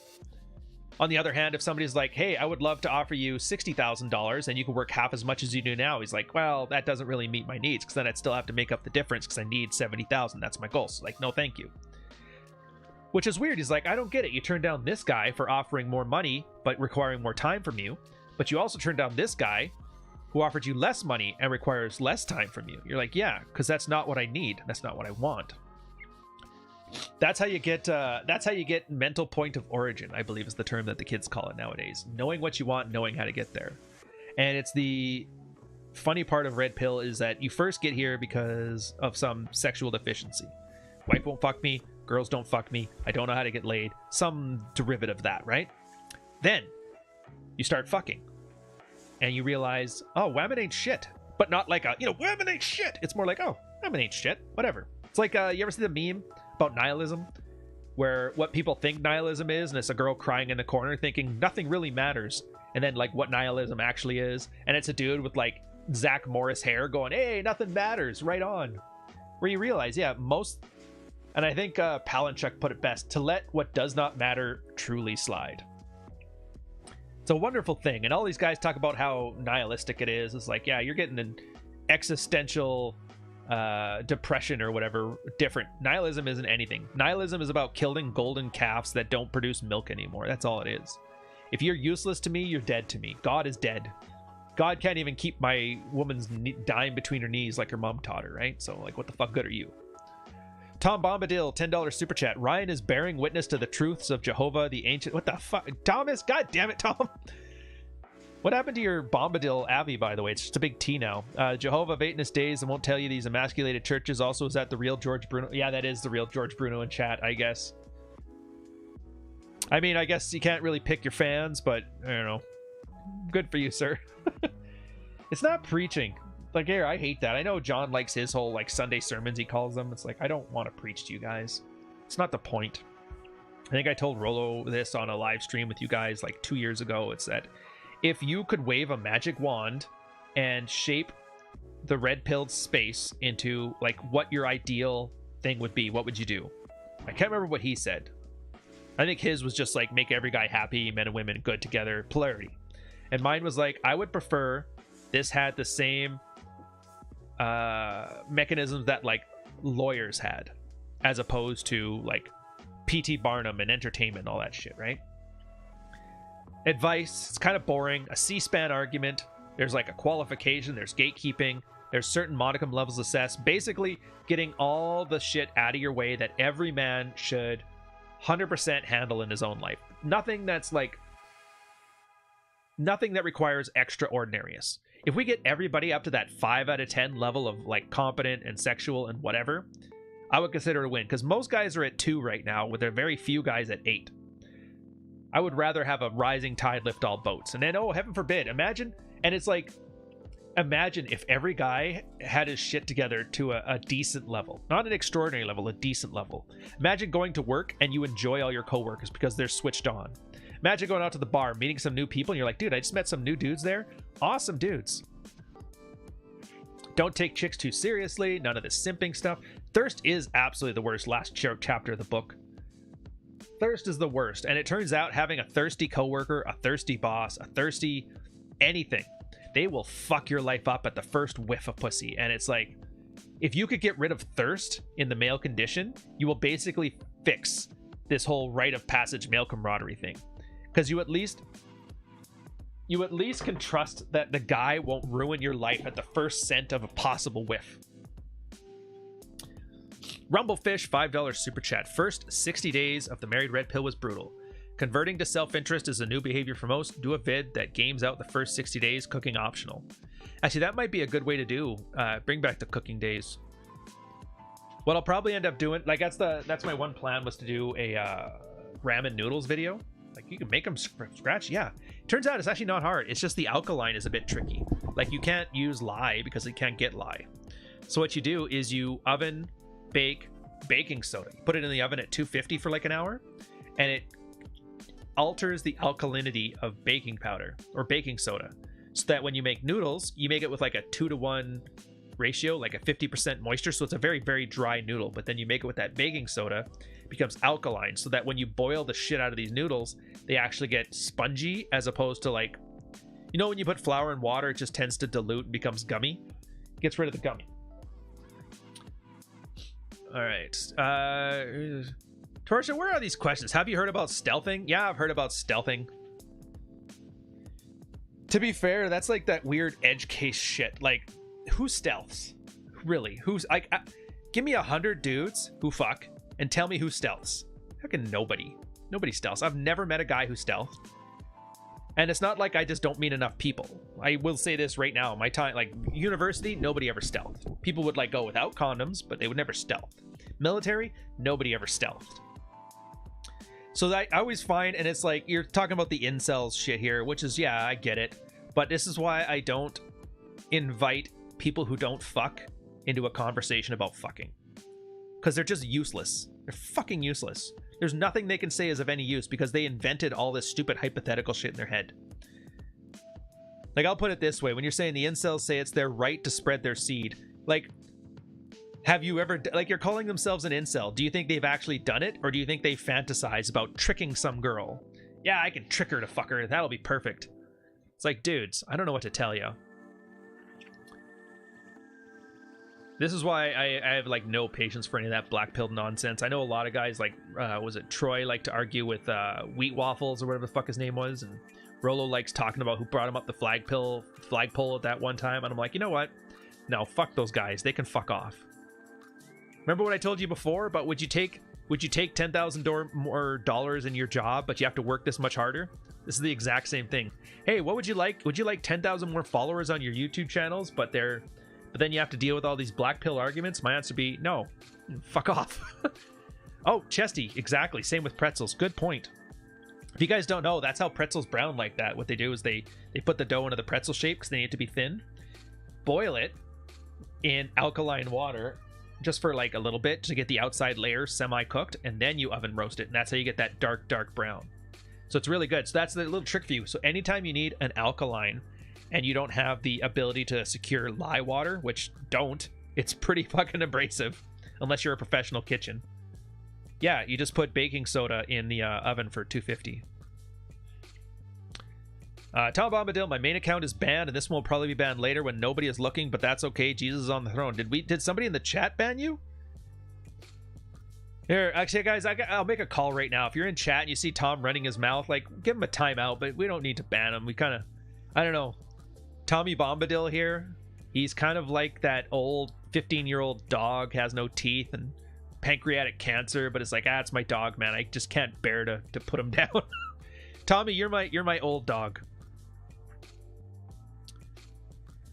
On the other hand, if somebody's like, hey, I would love to offer you $60,000 and you can work half as much as you do now. He's like, well, that doesn't really meet my needs because then I'd still have to make up the difference because I need 70,000. That's my goal. So like, no, thank you. Which is weird. He's like, I don't get it. You turned down this guy for offering more money, but requiring more time from you. But you also turned down this guy who offered you less money and requires less time from you. You're like, yeah, because that's not what I need. That's not what I want. That's how you get mental point of origin, I believe is the term that the kids call it nowadays. Knowing what you want, knowing how to get there. And it's the funny part of Red Pill is that you first get here because of some sexual deficiency. Wife won't fuck me. Girls don't fuck me. I don't know how to get laid. Some derivative of that, right? Then you start fucking. And you realize, oh, women ain't shit. But not like a, women ain't shit. It's more like, oh, women ain't shit. Whatever. It's like, you ever see the meme about nihilism? Where what people think nihilism is, and it's a girl crying in the corner thinking nothing really matters. And then, like, what nihilism actually is. And it's a dude with, like, Zach Morris hair going, hey, nothing matters. Right on. Where you realize, yeah, most... And I think Palinchuk put it best, to let what does not matter truly slide. It's a wonderful thing. And all these guys talk about how nihilistic it is. It's like, yeah, you're getting an existential depression or whatever different. Nihilism isn't anything. Nihilism is about killing golden calves that don't produce milk anymore. That's all it is. If you're useless to me, you're dead to me. God is dead. God can't even keep my woman's dime between her knees like her mom taught her, right? So, like, what the fuck good are you? Tom Bombadil, $10 super chat. Ryan is bearing witness to the truths of Jehovah, the ancient... What the fuck? Thomas? God damn it, Tom. What happened to your Bombadil Abbey, by the way? It's just a big T now. Jehovah of Eighteness Days and won't tell you these emasculated churches. Also, is that the real George Bruno? Yeah, that is the real George Bruno in chat, I guess. I mean, I guess you can't really pick your fans, but I don't know. Good for you, sir. It's not preaching. Like, here, I hate that. I know John likes his whole, like, Sunday sermons, he calls them. It's like, I don't want to preach to you guys. It's not the point. I think I told Rolo this on a live stream with you guys, like, 2 years ago. It's that if you could wave a magic wand and shape the red-pilled space into, like, what your ideal thing would be, what would you do? I can't remember what he said. I think his was just, like, make every guy happy, men and women good together, polarity. And mine was, like, I would prefer this had the same... mechanisms that like lawyers had, as opposed to like P.T. Barnum and entertainment and all that shit, right? Advice, it's kind of boring. A C-SPAN argument, there's like a qualification, there's gatekeeping, there's certain modicum levels assessed. Basically getting all the shit out of your way that every man should 100% handle in his own life. Nothing that requires extraordinariness. If we get everybody up to that 5 out of 10 level of like competent and sexual and whatever, I would consider it a win, because most guys are at 2 right now, with there are very few guys at 8. I would rather have a rising tide lift all boats. And then, oh, heaven forbid, imagine, and it's like, imagine if every guy had his shit together to a decent level. Not an extraordinary level, a decent level. Imagine going to work and you enjoy all your coworkers because they're switched on. Imagine going out to the bar, meeting some new people, and you're like, dude, I just met some new dudes there. Awesome dudes. Don't take chicks too seriously. None of this simping stuff. Thirst is absolutely the worst. Last chapter of the book. Thirst is the worst. And it turns out having a thirsty coworker, a thirsty boss, a thirsty anything, they will fuck your life up at the first whiff of pussy. And it's like, if you could get rid of thirst in the male condition, you will basically fix this whole rite of passage male camaraderie thing. Because you at least can trust that the guy won't ruin your life at the first scent of a possible whiff. Rumblefish, $5 super chat. First 60 days of the married red pill was brutal. Converting to self-interest is a new behavior for most. Do a vid that games out the first 60 days, cooking optional. Actually, that might be a good way to do. Bring back the cooking days. What I'll probably end up doing, like that's my one plan, was to do a ramen noodles video. Like, you can make them from scratch. Yeah, turns out it's actually not hard. It's just the alkaline is a bit tricky. Like, you can't use lye because you can't get lye. So what you do is you oven bake baking soda. You put it in the oven at 250 for like an hour, and it alters the alkalinity of baking powder or baking soda, so that when you make noodles, you make it with like a 2-to-1 ratio, like a 50% moisture. So it's a very, very dry noodle. But then you make it with that baking soda, it becomes alkaline, so that when you boil the shit out of these noodles, they actually get spongy, as opposed to, like, you know, when you put flour in water, it just tends to dilute and becomes gummy. It gets rid of the gummy. All right. Torsha, where are these questions? Have you heard about stealthing? Yeah, I've heard about stealthing. To be fair, that's like that weird edge case shit. Like, who stealths? Really? Who's like? Give me 100 dudes who fuck and tell me who stealths. Fucking nobody. Nobody stealths. I've never met a guy who stealthed. And it's not like I just don't meet enough people. I will say this right now. My time, like university, nobody ever stealthed. People would like go without condoms, but they would never stealth. Military, nobody ever stealthed. So that I always find, and it's like, you're talking about the incels shit here, which is, yeah, I get it. But this is why I don't invite people who don't fuck into a conversation about fucking. Because they're just useless. They're fucking useless. There's nothing they can say is of any use because they invented all this stupid hypothetical shit in their head. Like, I'll put it this way. When you're saying the incels say it's their right to spread their seed, like, have you ever, like, you're calling themselves an incel. Do you think they've actually done it? Or do you think they fantasize about tricking some girl? Yeah, I can trick her to fuck her. That'll be perfect. It's like, dudes, I don't know what to tell you. This is why I have, like, no patience for any of that black pill nonsense. I know a lot of guys, like, was it Troy, like to argue with Wheat Waffles or whatever the fuck his name was, and Rolo likes talking about who brought him up the flagpole at that one time, and I'm like, you know what? No, fuck those guys. They can fuck off. Remember what I told you before about would you take $10,000 more dollars in your job, but you have to work this much harder? This is the exact same thing. Hey, what would you like? Would you like 10,000 more followers on your YouTube channels, but then you have to deal with all these black pill arguments? My answer would be no. Fuck off. Oh, Chesty, exactly. Same with pretzels. Good point. If you guys don't know, that's how pretzels brown like that. What they do is they put the dough into the pretzel shape because they need it to be thin. Boil it in alkaline water just for like a little bit to get the outside layer semi-cooked, and then you oven roast it, and that's how you get that dark brown. So it's really good. So that's the little trick for you. So anytime you need an alkaline and you don't have the ability to secure lye water, which it's pretty fucking abrasive unless you're a professional kitchen. Yeah, you just put baking soda in the oven for 250. Tom Bombadil, my main account is banned, and this one will probably be banned later when nobody is looking, but that's okay. Jesus is on the throne. Did somebody in the chat ban you? Here, actually, guys, I'll make a call right now. If you're in chat and you see Tom running his mouth, like, give him a timeout, but we don't need to ban him. We kind of, I don't know. Tommy Bombadil here, he's kind of like that old 15-year-old dog, has no teeth and pancreatic cancer, but it's like, it's my dog, man. I just can't bear to put him down. Tommy, you're my old dog.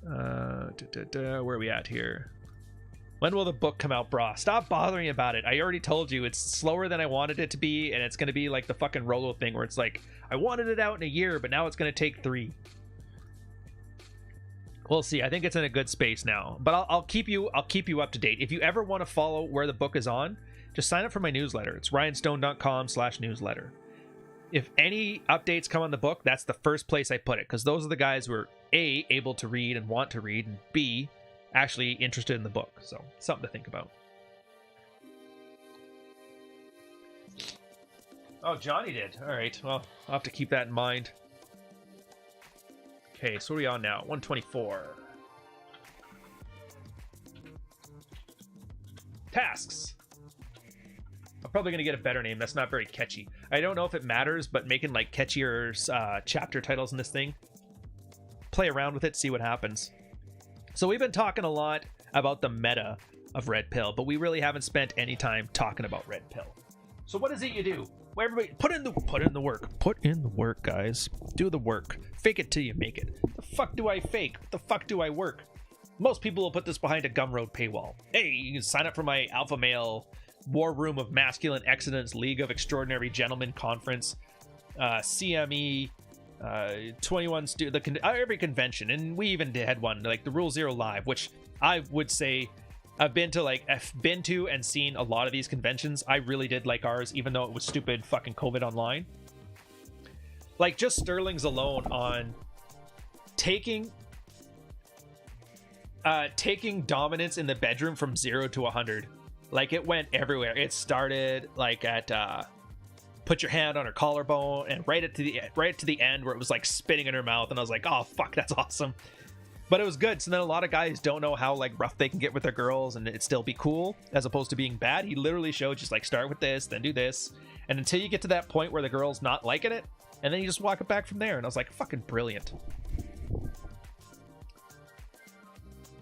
Where are we at here? When will the book come out, brah? Stop bothering about it. I already told you it's slower than I wanted it to be, and it's going to be like the fucking Rolo thing where it's like, I wanted it out in a year, but now it's going to take 3. We'll see. I think it's in a good space now, but I'll keep you up to date. If you ever want to follow where the book is on, just sign up for my newsletter. It's ryanstone.com/newsletter. If any updates come on the book, that's the first place I put it, because those are the guys who are A, able to read and want to read, and B, actually interested in the book. So something to think about. Oh, Johnny did. All right. Well, I'll have to keep that in mind. Okay, so what are we on now? 124. Tasks. I'm probably going to get a better name. That's not very catchy. I don't know if it matters, but making like catchier chapter titles in this thing. Play around with it, see what happens. So we've been talking a lot about the meta of Red Pill, but we really haven't spent any time talking about Red Pill. So what is it you do? Well, everybody, put in the work. Put in the work, guys. Do the work. Fake it till you make it. The fuck do I fake? What the fuck do I work? Most people will put this behind a Gumroad paywall. Hey, you can sign up for my Alpha Male War Room of Masculine Excellence League of Extraordinary Gentlemen Conference, CME, 21 every convention, and we even had one like the Rule Zero Live, which I would say I've been to and seen a lot of these conventions. I really did like ours, even though it was stupid fucking COVID online. Like just Sterling's alone on taking dominance in the bedroom from 0 to 100. Like it went everywhere. It started like at put your hand on her collarbone, and right to the end where it was like spitting in her mouth, and I was like, oh fuck, that's awesome. But it was good. So then a lot of guys don't know how like rough they can get with their girls and it still be cool as opposed to being bad. He literally showed just like start with this, then do this, and until you get to that point where the girl's not liking it, and then you just walk it back from there. And I was like, fucking brilliant.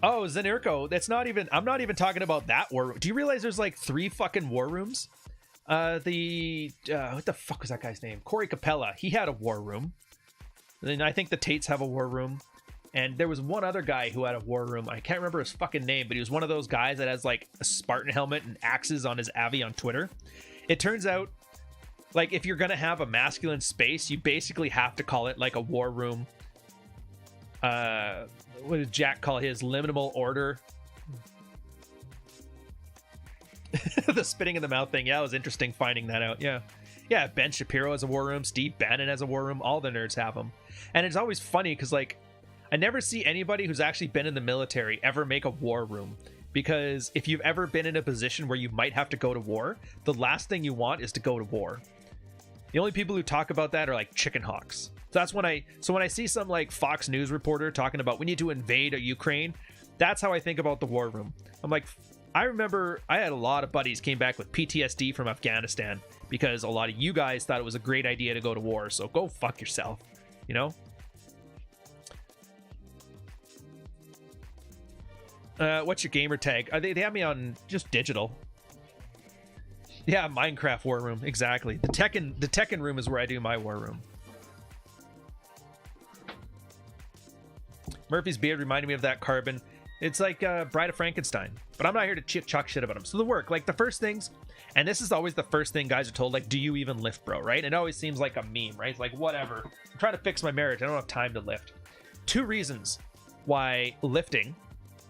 Oh, Zenirko, I'm not even talking about that war room. Do you realize there's like 3 fucking war rooms? What the fuck was that guy's name? Corey Capella. He had a war room. And then I think the Tates have a war room. And there was one other guy who had a war room. I can't remember his fucking name, but he was one of those guys that has like a Spartan helmet and axes on his Avi on Twitter. It turns out, like, if you're going to have a masculine space, you basically have to call it like a war room. What did Jack call his? Liminal order. The spitting in the mouth thing. Yeah, it was interesting finding that out. Yeah, Ben Shapiro has a war room. Steve Bannon has a war room. All the nerds have them. And it's always funny because, like, I never see anybody who's actually been in the military ever make a war room. Because if you've ever been in a position where you might have to go to war, the last thing you want is to go to war. The only people who talk about that are like chicken hawks. So that's when I see some like Fox News reporter talking about we need to invade Ukraine, that's how I think about the war room. I'm like, I remember I had a lot of buddies came back with PTSD from Afghanistan because a lot of you guys thought it was a great idea to go to war. So go fuck yourself, you know? What's your gamer tag? They have me on just digital. Yeah, Minecraft war room, exactly. The Tekken room is where I do my war room. Murphy's beard reminded me of that Carbon. It's like Bride of Frankenstein, but I'm not here to chuck shit about him. So the work, like the first things, and this is always the first thing guys are told, like, do you even lift, bro? Right? And it always seems like a meme, right? It's like, whatever. I'm trying to fix my marriage. I don't have time to lift. 2 reasons why lifting.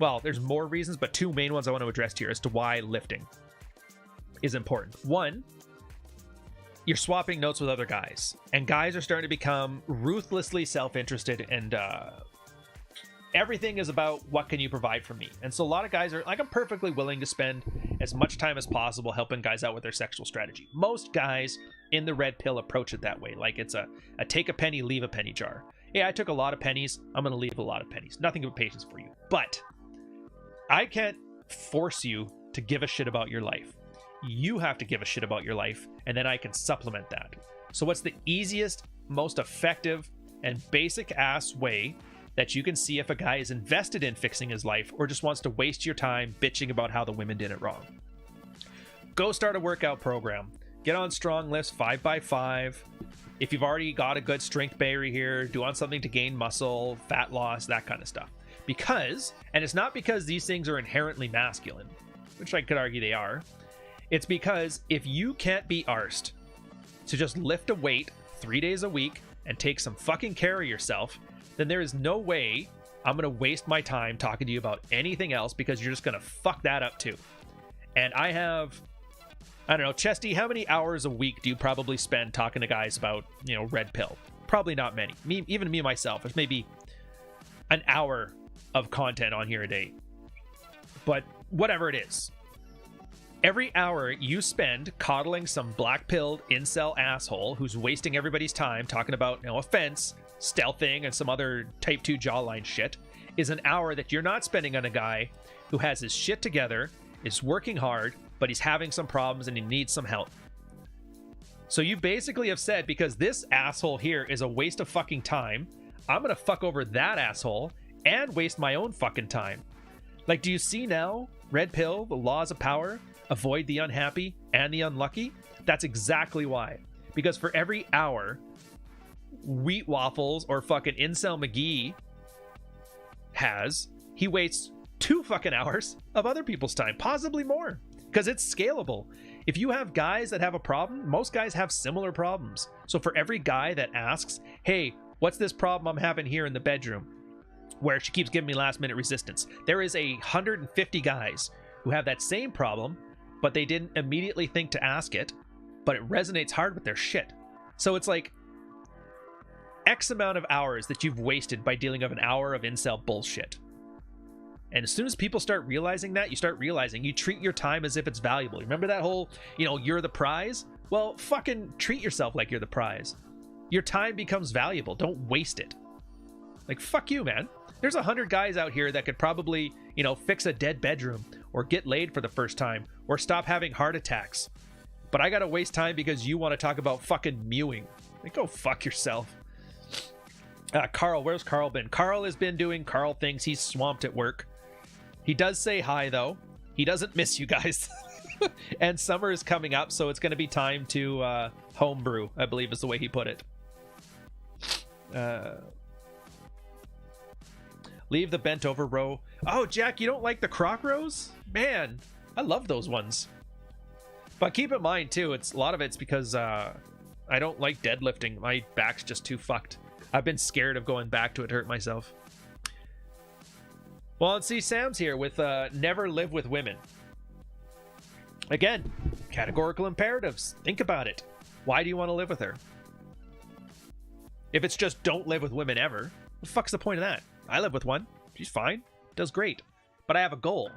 Well, there's more reasons, but 2 main ones I want to address here as to why lifting is important. 1, you're swapping notes with other guys, and guys are starting to become ruthlessly self-interested, and everything is about what can you provide for me. And so a lot of guys are like, I'm perfectly willing to spend as much time as possible helping guys out with their sexual strategy. Most guys in the Red Pill approach it that way, like it's a take a penny, leave a penny jar. Yeah, I took a lot of pennies, I'm gonna leave a lot of pennies. Nothing but patience for you, but I can't force you to give a shit about your life. You have to give a shit about your life, and then I can supplement that. So what's the easiest, most effective, and basic ass way that you can see if a guy is invested in fixing his life or just wants to waste your time bitching about how the women did it wrong? Go start a workout program. Get on strong lifts 5x5. If you've already got a good strength berry here, do on something to gain muscle, fat loss, that kind of stuff. Because, and it's not because these things are inherently masculine, which I could argue they are. It's because if you can't be arsed to just lift a weight 3 days a week and take some fucking care of yourself, then there is no way I'm going to waste my time talking to you about anything else, because you're just going to fuck that up too. And I don't know, Chesty, how many hours a week do you probably spend talking to guys about, you know, Red Pill? Probably not many. Even me myself, there's maybe an hour of content on here a day. But whatever it is, Every hour you spend coddling some black-pilled incel asshole who's wasting everybody's time talking about, no offense, stealthing and some other type 2 jawline shit is an hour that you're not spending on a guy who has his shit together, is working hard, but he's having some problems and he needs some help. So you basically have said, because this asshole here is a waste of fucking time, I'm gonna fuck over that asshole and waste my own fucking time. Like, do you see now? Red pill, the laws of power, avoid the unhappy and the unlucky. That's exactly why. Because for every hour Wheat Waffles or fucking Incel McGee has, he wastes 2 fucking hours of other people's time, possibly more, because it's scalable. If you have guys that have a problem, most guys have similar problems. So for every guy that asks, hey, what's this problem I'm having here in the bedroom where she keeps giving me last minute resistance, there is 150 guys who have that same problem, but they didn't immediately think to ask it, but it resonates hard with their shit. So it's like X amount of hours that you've wasted by dealing with an hour of incel bullshit. And as soon as people start realizing that, you start realizing you treat your time as if it's valuable. Remember that whole, you're the prize? Well, fucking treat yourself like you're the prize. Your time becomes valuable. Don't waste it. Like, fuck you, man. There's 100 guys out here that could probably, fix a dead bedroom or get laid for the first time or stop having heart attacks. But I gotta waste time because you want to talk about fucking mewing. Like, go fuck yourself. Carl, where's Carl been? Carl has been doing Carl things. He's swamped at work. He does say hi, though. He doesn't miss you guys. And summer is coming up, so it's going to be time to homebrew, I believe is the way he put it. Leave the bent over row. Oh, Jack, you don't like the croc rows? Man, I love those ones. But keep in mind, too, a lot of it's because I don't like deadlifting. My back's just too fucked. I've been scared of going back to it to hurt myself. Well, let's see, Sam's here with never live with women. Again, categorical imperatives. Think about it. Why do you want to live with her? If it's just don't live with women ever, what the fuck's the point of that? I live with one. She's fine. Does great. But I have a goal.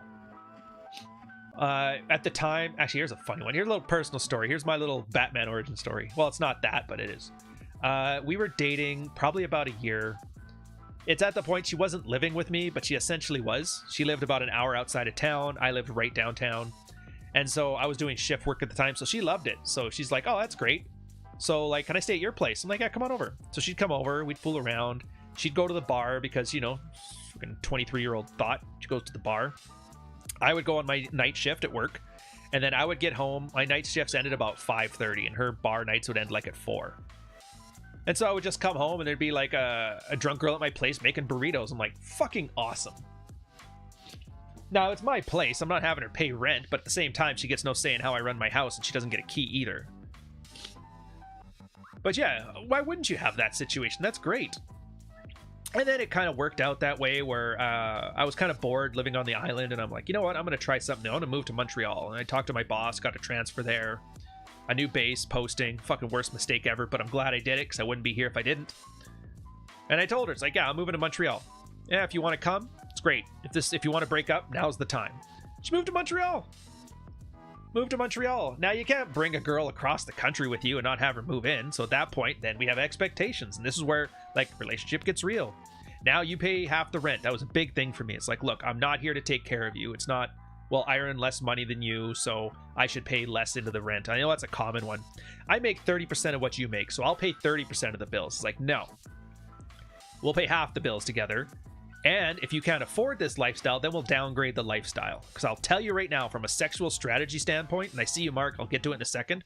At the time, actually, here's a funny one. Here's a little personal story. Here's my little Batman origin story. Well, it's not that, but it is. We were dating probably about a year. It's at the point she wasn't living with me, but she essentially was. She lived about an hour outside of town. I lived right downtown. And so I was doing shift work at the time, so she loved it. So she's like, oh, that's great. So, like, can I stay at your place? I'm like, yeah, come on over. So she'd come over. We'd fool around. She'd go to the bar because, fucking 23-year-old thought. She goes to the bar. I would go on my night shift at work. And then I would get home. My night shifts ended about 5:30, and her bar nights would end like at 4. And so I would just come home and there'd be like a drunk girl at my place making burritos. I'm like, fucking awesome. Now, it's my place. I'm not having her pay rent, but at the same time, she gets no say in how I run my house, and she doesn't get a key either. But yeah, why wouldn't you have that situation? That's great. And then it kind of worked out that way where I was kind of bored living on the island, and I'm like, you know what? I'm going to try something new. I'm going to move to Montreal. And I talked to my boss, got a transfer there. A new base, posting, fucking worst mistake ever, but I'm glad I did it because I wouldn't be here if I didn't. And I told her, it's like, yeah, I'm moving to Montreal. Yeah, if you want to come, it's great. If you want to break up, now's the time. She moved to Montreal. Moved to Montreal. Now, you can't bring a girl across the country with you and not have her move in. So at that point, then we have expectations. And this is where, like, relationship gets real. Now you pay half the rent. That was a big thing for me. It's like, look, I'm not here to take care of you. It's not, well, I earn less money than you, so I should pay less into the rent. I know that's a common one. I make 30% of what you make, so I'll pay 30% of the bills. It's like, no. We'll pay half the bills together. And if you can't afford this lifestyle, then we'll downgrade the lifestyle. Because I'll tell you right now, from a sexual strategy standpoint, and I see you, Mark, I'll get to it in a second.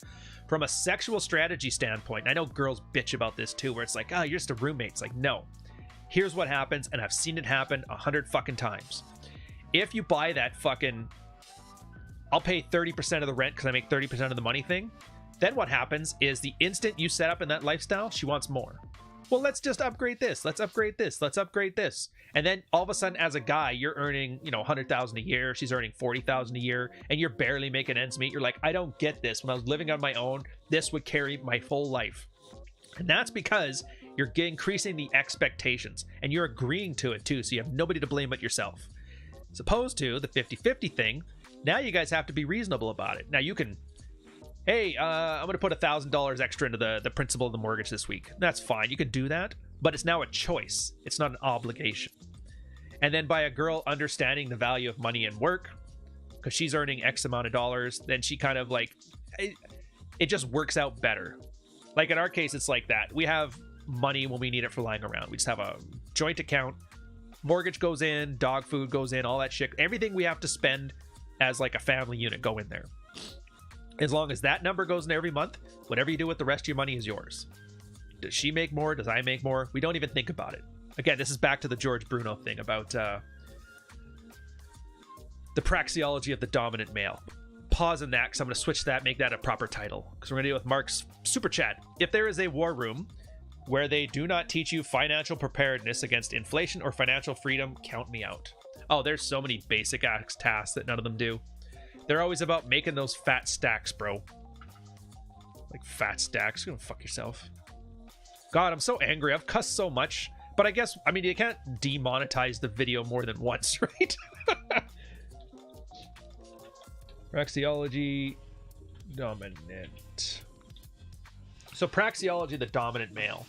From a sexual strategy standpoint, I know girls bitch about this too, where it's like, oh, you're just a roommate. It's like, no. Here's what happens, and I've seen it happen 100 fucking times. If you buy that fucking, I'll pay 30% of the rent because I make 30% of the money thing, then what happens is the instant you set up in that lifestyle, she wants more. Well, let's just upgrade this. Let's upgrade this. Let's upgrade this. And then all of a sudden, as a guy, you're earning, $100,000 a year. She's earning $40,000 a year, and you're barely making ends meet. You're like, I don't get this. When I was living on my own, this would carry my whole life. And that's because you're increasing the expectations, and you're agreeing to it too. So you have nobody to blame but yourself. As opposed to the 50-50 thing, Now you guys have to be reasonable about it. Now you can, hey, I'm going to put $1,000 extra into the principal of the mortgage this week. That's fine. You can do that, but it's now a choice. It's not an obligation. And then by a girl understanding the value of money and work, because she's earning X amount of dollars, then she kind of like, it just works out better. Like in our case, it's like that. We have money when we need it for lying around. We just have a joint account. Mortgage goes in, dog food goes in, all that shit. Everything we have to spend as like a family unit go in there. As long as that number goes in every month, whatever you do with the rest of your money is yours. Does she make more? Does I make more? We don't even think about it. Again, this is back to the George Bruno thing about the praxeology of the dominant male. Pause on that because I'm going to switch that, make that a proper title. Because we're going to deal with Mark's super chat. If there is a war room where they do not teach you financial preparedness against inflation or financial freedom, count me out. Oh, there's so many basic tasks that none of them do. They're always about making those fat stacks, bro. Like fat stacks. You're gonna fuck yourself. God, I'm so angry. I've cussed so much. But I guess, I mean, you can't demonetize the video more than once, right? Praxeology, dominant. So praxeology, the dominant male.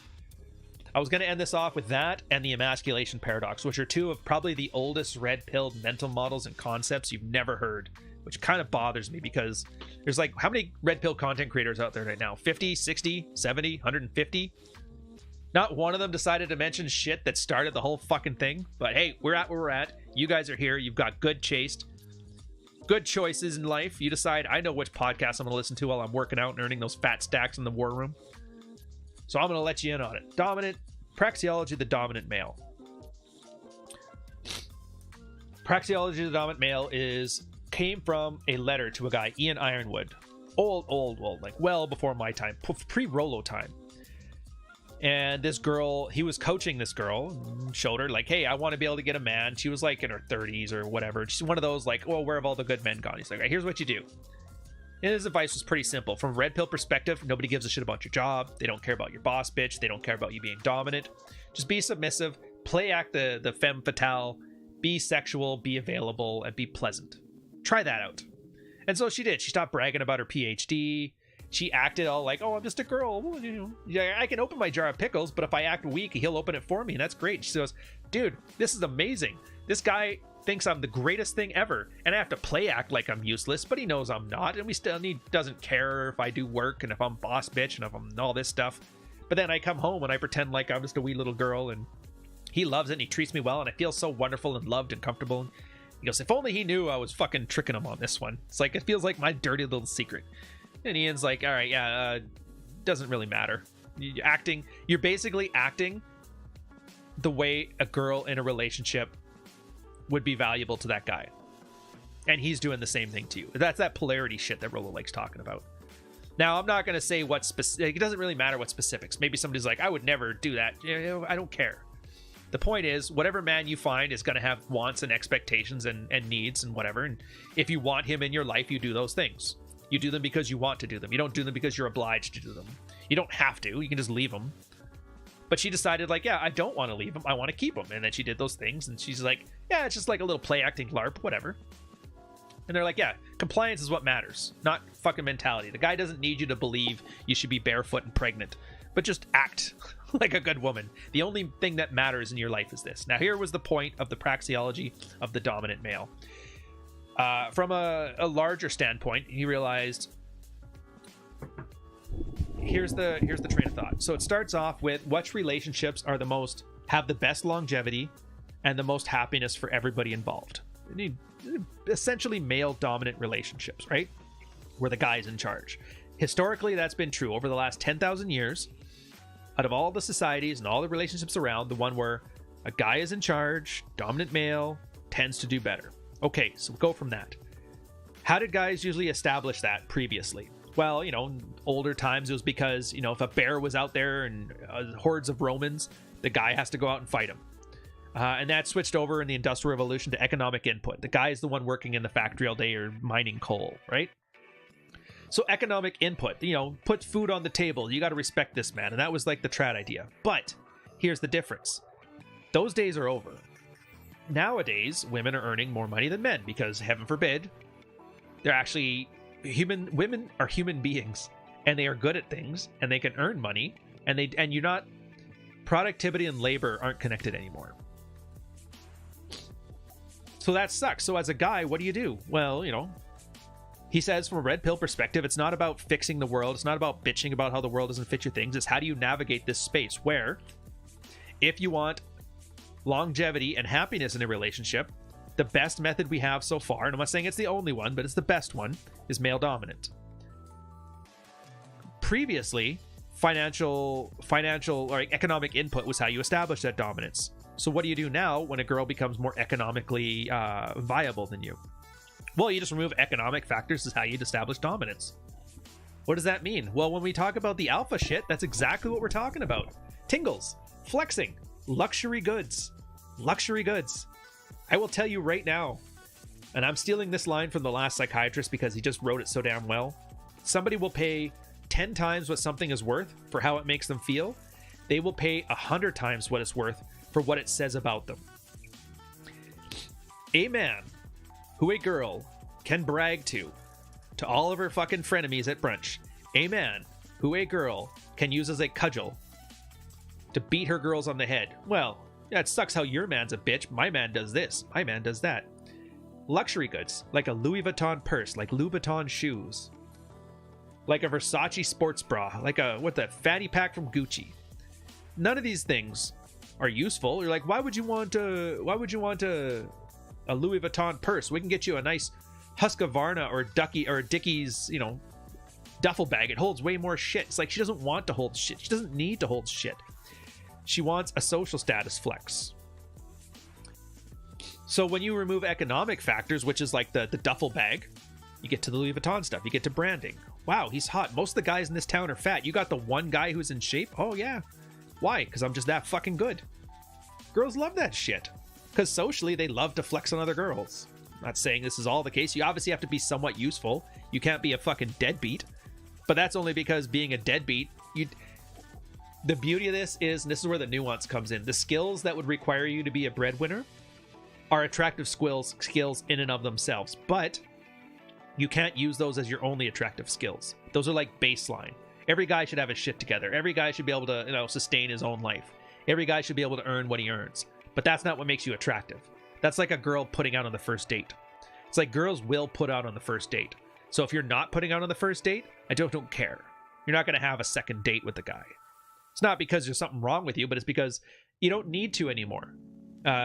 I was going to end this off with that and the Emasculation Paradox, which are two of probably the oldest red-pilled mental models and concepts you've never heard, which kind of bothers me because there's like, how many red-pilled content creators out there right now? 50, 60, 70, 150? Not one of them decided to mention shit that started the whole fucking thing. But hey, we're at where we're at. You guys are here. You've got good taste, good choices in life. You decide, I know which podcast I'm going to listen to while I'm working out and earning those fat stacks in the war room. So I'm going to let you in on it. Dominant, praxeology, the dominant male. Praxeology, the dominant male came from a letter to a guy, Ian Ironwood. Old, like well before my time, pre-Rolo time. And this girl, he was coaching this girl, showed her like, hey, I want to be able to get a man. She was like in her 30s or whatever. She's one of those like, well, where have all the good men gone? He's like, right, here's what you do. And his advice was pretty simple. From a red pill perspective, nobody gives a shit about your job. They don't care about your boss bitch. They don't care about you being dominant. Just be submissive, play act the femme fatale, be sexual, be available, and be pleasant. Try that out. And so she did. She stopped bragging about her PhD. She acted all like, oh, I'm just a girl. Well, you know, yeah, I can open my jar of pickles, but if I act weak, he'll open it for me, and that's great. She goes, dude, this is amazing. This guy thinks I'm the greatest thing ever, and I have to play act like I'm useless, but he knows I'm not, and he doesn't care if I do work and if I'm boss bitch and if I'm all this stuff. But then I come home and I pretend like I'm just a wee little girl, and he loves it and he treats me well, and I feel so wonderful and loved and comfortable. And he goes, if only he knew I was fucking tricking him on this one. It's like, it feels like my dirty little secret. And Ian's like, all right, yeah, doesn't really matter. You're basically acting the way a girl in a relationship would be valuable to that guy. And he's doing the same thing to you. That's that polarity shit that Rolo likes talking about. Now, I'm not going to say what specific. It doesn't really matter what specifics. Maybe somebody's like, I would never do that. You know, I don't care. The point is, whatever man you find is going to have wants and expectations and needs and whatever. And if you want him in your life, you do those things. You do them because you want to do them. You don't do them because you're obliged to do them. You don't have to. You can just leave them. But she decided, like, yeah, I don't want to leave him. I want to keep him. And then she did those things. And she's like, yeah, it's just like a little play acting LARP, whatever. And they're like, yeah, compliance is what matters, not fucking mentality. The guy doesn't need you to believe you should be barefoot and pregnant, but just act like a good woman. The only thing that matters in your life is this. Now, here was the point of the praxeology of the dominant male. From a larger standpoint, he realized, here's the train of thought. So it starts off with which relationships are have the best longevity and the most happiness for everybody involved. You need essentially male dominant relationships, right? Where the guy's in charge. Historically, that's been true over the last 10,000 years. Out of all the societies and all the relationships around, the one where a guy is in charge, dominant male, tends to do better. Okay, so we'll go from that. How did guys usually establish that previously? Well, you know, older times it was because, you know, if a bear was out there and hordes of Romans, the guy has to go out and fight him. And that switched over in the Industrial Revolution to economic input. The guy is the one working in the factory all day or mining coal, right? So economic input, you know, put food on the table. You got to respect this man. And that was like the trad idea. But here's the difference. Those days are over. Nowadays, women are earning more money than men because, heaven forbid, They're actually human. Women are human beings, and they are good at things, and they can earn money, and you're not. Productivity and labor aren't connected anymore. So that sucks. So as a guy, what do? Well, he says from a red pill perspective, it's not about fixing the world. It's not about bitching about how the world doesn't fit your things. It's how do you navigate this space where, if you want longevity and happiness in a relationship, the best method we have so far, and I'm not saying it's the only one, but it's the best one, is male dominant. Previously, financial or economic input was how you establish that dominance. So what do you do now when a girl becomes more economically viable than you? Well, you just remove economic factors as how you'd establish dominance. What does that mean? Well, when we talk about the alpha shit, that's exactly what we're talking about. Tingles, flexing, luxury goods. I will tell you right now, and I'm stealing this line from The Last Psychiatrist because he just wrote it so damn well. Somebody will pay 10 times what something is worth for how it makes them feel. They will pay 100 times what it's worth for what it says about them. A man who a girl can brag to all of her fucking frenemies at brunch. A man who a girl can use as a cudgel to beat her girls on the head. Well, yeah, it sucks how your man's a bitch. My man does this. My man does that. Luxury goods, like a Louis Vuitton purse, like Louis Vuitton shoes, like a Versace sports bra, like a fanny pack from Gucci. None of these things are useful. You're like, why would you want a Louis Vuitton purse? We can get you a nice Husqvarna or Dickies, duffel bag. It holds way more shit. It's like she doesn't want to hold shit. She doesn't need to hold shit. She wants a social status flex. So when you remove economic factors, which is like the duffel bag, you get to the Louis Vuitton stuff. You get to branding. Wow, he's hot. Most of the guys in this town are fat. You got the one guy who's in shape? Oh, yeah. Why? Because I'm just that fucking good. Girls love that shit. Because socially, they love to flex on other girls. I'm not saying this is all the case. You obviously have to be somewhat useful. You can't be a fucking deadbeat. But that's only because being a deadbeat, the beauty of this is, and this is where the nuance comes in, the skills that would require you to be a breadwinner are attractive skills in and of themselves. But you can't use those as your only attractive skills. Those are like baseline. Every guy should have his shit together. Every guy should be able to, sustain his own life. Every guy should be able to earn what he earns. But that's not what makes you attractive. That's like a girl putting out on the first date. It's like girls will put out on the first date. So if you're not putting out on the first date, I don't care. You're not going to have a second date with the guy. It's not because there's something wrong with you, but it's because you don't need to anymore.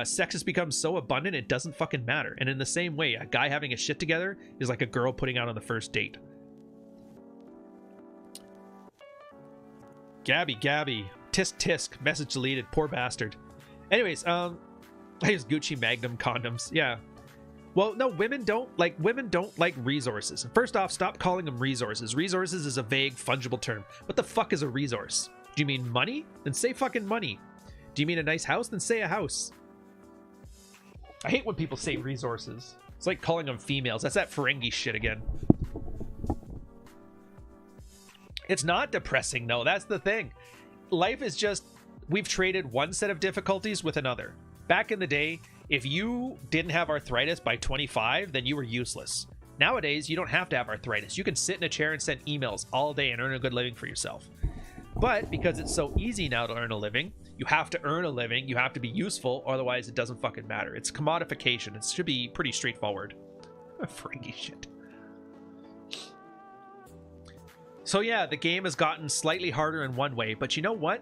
Sex has become so abundant, it doesn't fucking matter. And in the same way, a guy having his shit together is like a girl putting out on the first date. Gabby, tisk tisk, message deleted, poor bastard. Anyways, I use Gucci Magnum condoms. Yeah. Well, no, women don't like resources. First off, stop calling them resources. Resources is a vague, fungible term. What the fuck is a resource? Do you mean money? Then say fucking money. Do you mean a nice house? Then say a house. I hate when people say resources. It's like calling them females. That's that Ferengi shit again. It's not depressing, though. That's the thing. Life is just, we've traded one set of difficulties with another. Back in the day, if you didn't have arthritis by 25, then you were useless. Nowadays, you don't have to have arthritis. You can sit in a chair and send emails all day and earn a good living for yourself. But because it's so easy now to earn a living, you have to earn a living, you have to be useful, otherwise it doesn't fucking matter. It's commodification. It should be pretty straightforward. Freaky shit. So yeah, the game has gotten slightly harder in one way, but you know what?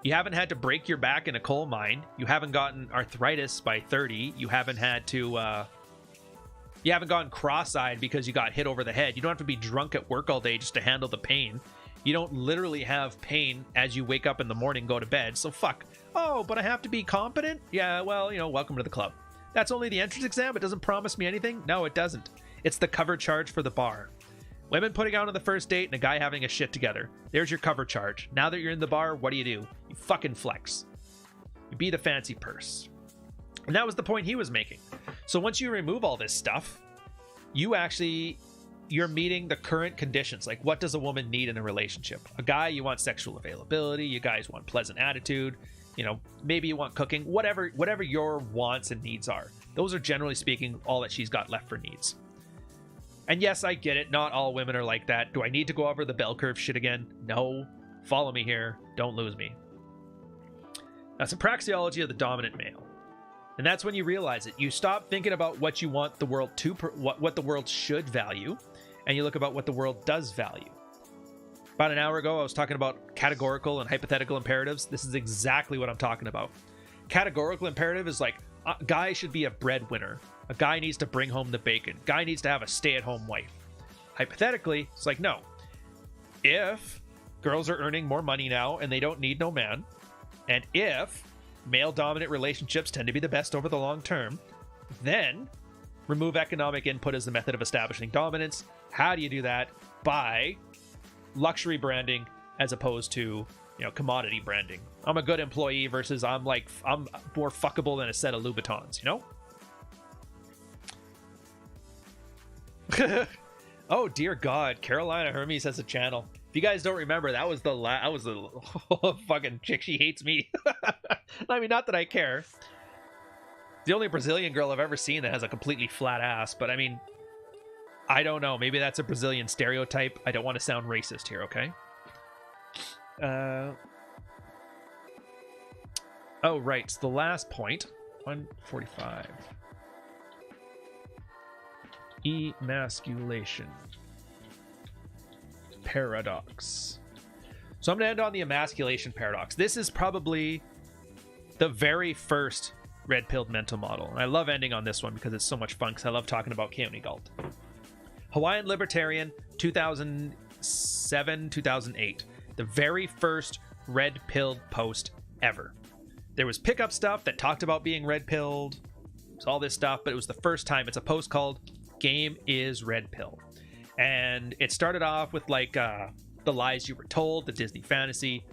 You haven't had to break your back in a coal mine. You haven't gotten arthritis by 30. You haven't had to, you haven't gone cross-eyed because you got hit over the head. You don't have to be drunk at work all day just to handle the pain. You don't literally have pain as you wake up in the morning, go to bed. So fuck. Oh, but I have to be competent? Yeah, well, welcome to the club. That's only the entrance exam. It doesn't promise me anything. No, it doesn't. It's the cover charge for the bar. Women putting out on the first date and a guy having a shit together. There's your cover charge. Now that you're in the bar, what do? You fucking flex. You be the fancy purse. And that was the point he was making. So once you remove all this stuff, you're meeting the current conditions. Like, what does a woman need in a relationship? A guy, you want sexual availability. You guys want pleasant attitude. Maybe you want cooking. Whatever your wants and needs are. Those are, generally speaking, all that she's got left for needs. And yes, I get it. Not all women are like that. Do I need to go over the bell curve shit again? No. Follow me here. Don't lose me. That's a praxeology of the dominant male. And that's when you realize it. You stop thinking about what you want the world to, what the world should value, and you look about what the world does value. About an hour ago, I was talking about categorical and hypothetical imperatives. This is exactly what I'm talking about. Categorical imperative is like, a guy should be a breadwinner. A guy needs to bring home the bacon. Guy needs to have a stay-at-home wife. Hypothetically, it's like, no. If girls are earning more money now and they don't need no man, and if male-dominant relationships tend to be the best over the long term, then remove economic input as the method of establishing dominance. How do you do that? By luxury branding as opposed to, commodity branding. I'm a good employee versus I'm more fuckable than a set of Louboutins, Oh dear God, Carolina Hermes has a channel. If you guys don't remember, that was the fucking chick. She hates me. I mean, not that I care. The only Brazilian girl I've ever seen that has a completely flat ass, but I mean, I don't know. Maybe that's a Brazilian stereotype. I don't want to sound racist here, okay? Oh, right. It's the last point. 145. Emasculation Paradox. So I'm going to end on the Emasculation Paradox. This is probably the very first red-pilled mental model. And I love ending on this one because it's so much fun, because I love talking about Keone Galt. Hawaiian Libertarian, 2007, 2008. The very first red-pilled post ever. There was pickup stuff that talked about being red-pilled. It was all this stuff, but it was the first time. It's a post called Game is Red Pill. And it started off with like the lies you were told, the Disney fantasy.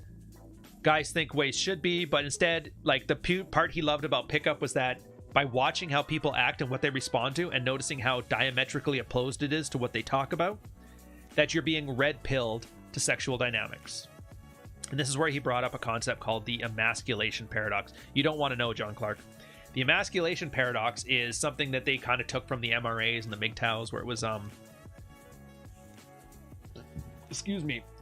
Guys think ways should be, but instead, like the part he loved about pickup was that by watching how people act and what they respond to and noticing how diametrically opposed it is to what they talk about, that you're being red-pilled to sexual dynamics. And this is where he brought up a concept called the Emasculation Paradox. You don't want to know, John Clark. The Emasculation Paradox is something that they kind of took from the MRAs and the MGTOWs, where it was,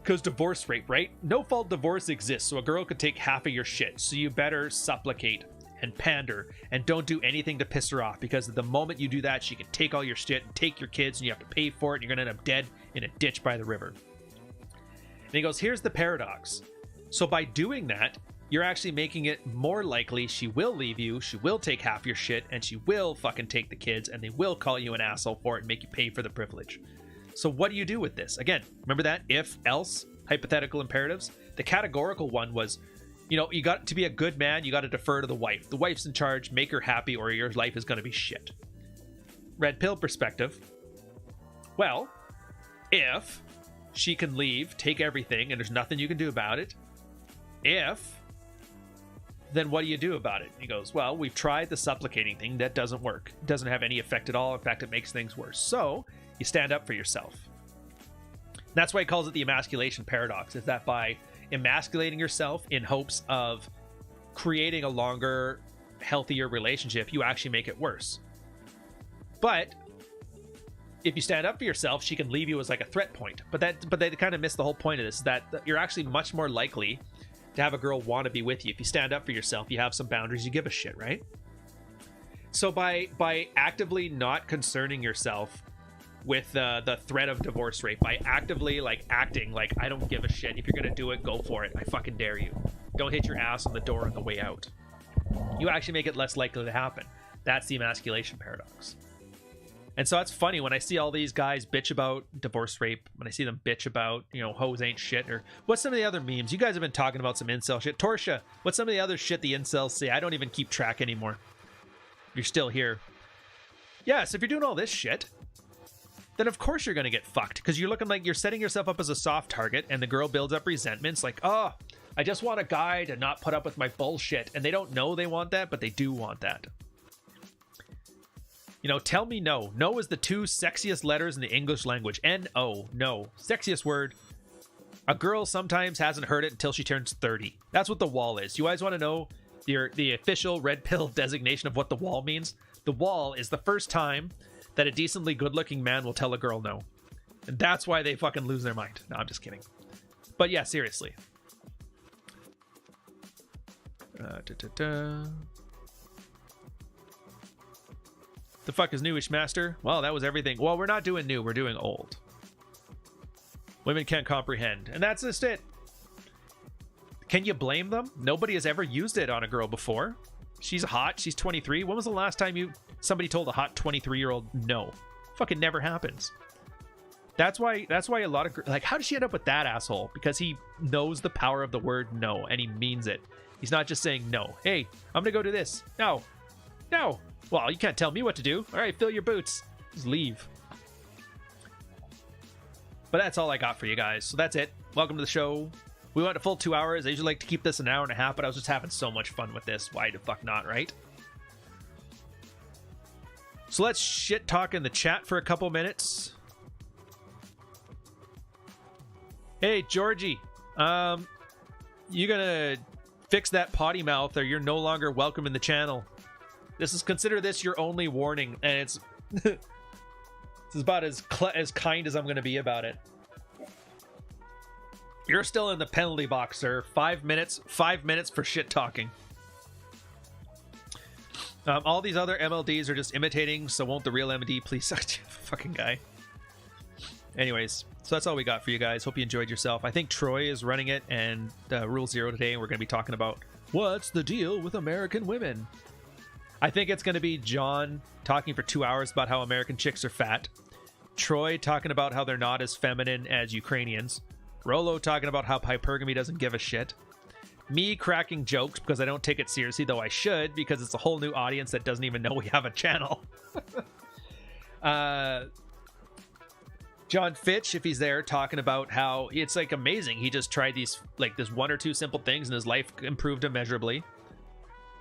because divorce rate, right? No-fault divorce exists, so a girl could take half of your shit, so you better supplicate and pander and don't do anything to piss her off, because the moment you do that, she can take all your shit and take your kids, and you have to pay for it, and you're going to end up dead in a ditch by the river. And he goes, here's the paradox. So by doing that, you're actually making it more likely she will leave you, she will take half your shit, and she will fucking take the kids, and they will call you an asshole for it and make you pay for the privilege. So what do you do with this? Again, remember that if, else, hypothetical imperatives? The categorical one was, you got to be a good man, you got to defer to the wife. The wife's in charge, make her happy, or your life is going to be shit. Red pill perspective. Well, if she can leave, take everything, and there's nothing you can do about it, then what do you do about it? He goes, well, we've tried the supplicating thing. That doesn't work. It doesn't have any effect at all. In fact, it makes things worse. So you stand up for yourself. That's why he calls it the Emasculation Paradox, is that by emasculating yourself in hopes of creating a longer, healthier relationship, you actually make it worse. But if you stand up for yourself, she can leave you as like a threat point. But they kind of miss the whole point of this, that you're actually much more likely to have a girl want to be with you. If you stand up for yourself, you have some boundaries, you give a shit, right? So by actively not concerning yourself with the threat of divorce rate, by actively acting like I don't give a shit, if you're gonna do it, go for it, I fucking dare you, don't hit your ass on the door on the way out, you actually make it less likely to happen. That's the Emasculation Paradox. And so that's funny when I see all these guys bitch about divorce rape, when I see them bitch about, hoes ain't shit, or what's some of the other memes? You guys have been talking about some incel shit. Torsha, what's some of the other shit the incels say? I don't even keep track anymore. You're still here. Yeah, so if you're doing all this shit, then of course you're going to get fucked, because you're looking like you're setting yourself up as a soft target, and the girl builds up resentments like, oh, I just want a guy to not put up with my bullshit. And they don't know they want that, but they do want that. Tell me no. No is the two sexiest letters in the English language. N-O. No. Sexiest word. A girl sometimes hasn't heard it until she turns 30. That's what the wall is. You guys want to know the official red pill designation of what the wall means? The wall is the first time that a decently good-looking man will tell a girl no. And that's why they fucking lose their mind. No, I'm just kidding. But yeah, seriously. The fuck is newish, master? Well, that was everything. Well, we're not doing new, we're doing old. Women can't comprehend. And that's just it. Can you blame them? Nobody has ever used it on a girl before. She's hot, she's 23. When was the last time somebody told a hot 23-year-old no? Fucking never happens. That's why a lot of, like, how did she end up with that asshole? Because he knows the power of the word no, and he means it. He's not just saying no. Hey, I'm gonna go do this. No. No. Well, you can't tell me what to do. All right, fill your boots. Just leave. But that's all I got for you guys. So that's it. Welcome to the show. We went a full 2 hours. I usually like to keep this an hour and a half, but I was just having so much fun with this. Why the fuck not, right? So let's shit talk in the chat for a couple minutes. Hey, Georgie. You gonna fix that potty mouth or you're no longer welcome in the channel. Consider this your only warning, and it's about as kind as I'm gonna be about it. You're still in the penalty box, sir. 5 minutes for shit talking. All these other MLDs are just imitating, so won't the real MD please? Fucking guy. Anyways, so that's all we got for you guys. Hope you enjoyed yourself. I think Troy is running it and Rule Zero today, and we're going to be talking about what's the deal with American women. I think it's going to be John talking for 2 hours about how American chicks are fat. Troy talking about how they're not as feminine as Ukrainians. Rolo talking about how hypergamy doesn't give a shit. Me cracking jokes because I don't take it seriously, though I should, because it's a whole new audience that doesn't even know we have a channel. John Fitch, if he's there, talking about how it's like amazing. He just tried these, like, this 1 or 2 simple things and his life improved immeasurably.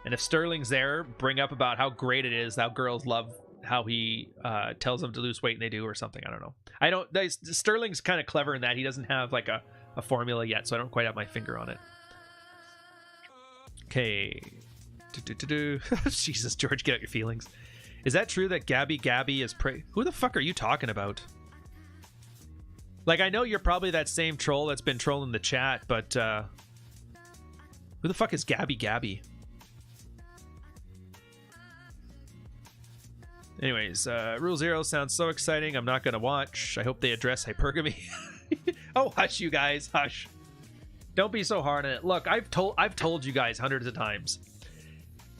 And if Sterling's there, bring up about how great it is, how girls love how he tells them to lose weight and they do, or something. I don't know. Sterling's kind of clever in that he doesn't have like a formula yet, so I don't quite have my finger on it. Okay. Jesus, George, get out your feelings. Is that true that Gabby is who the fuck are you talking about? Like, I know you're probably that same troll that's been trolling the chat, but who the fuck is Gabby? Anyways, Rule Zero sounds so exciting. I'm not going to watch. I hope they address hypergamy. Oh, hush, you guys. Hush. Don't be so hard on it. Look, I've told you guys hundreds of times.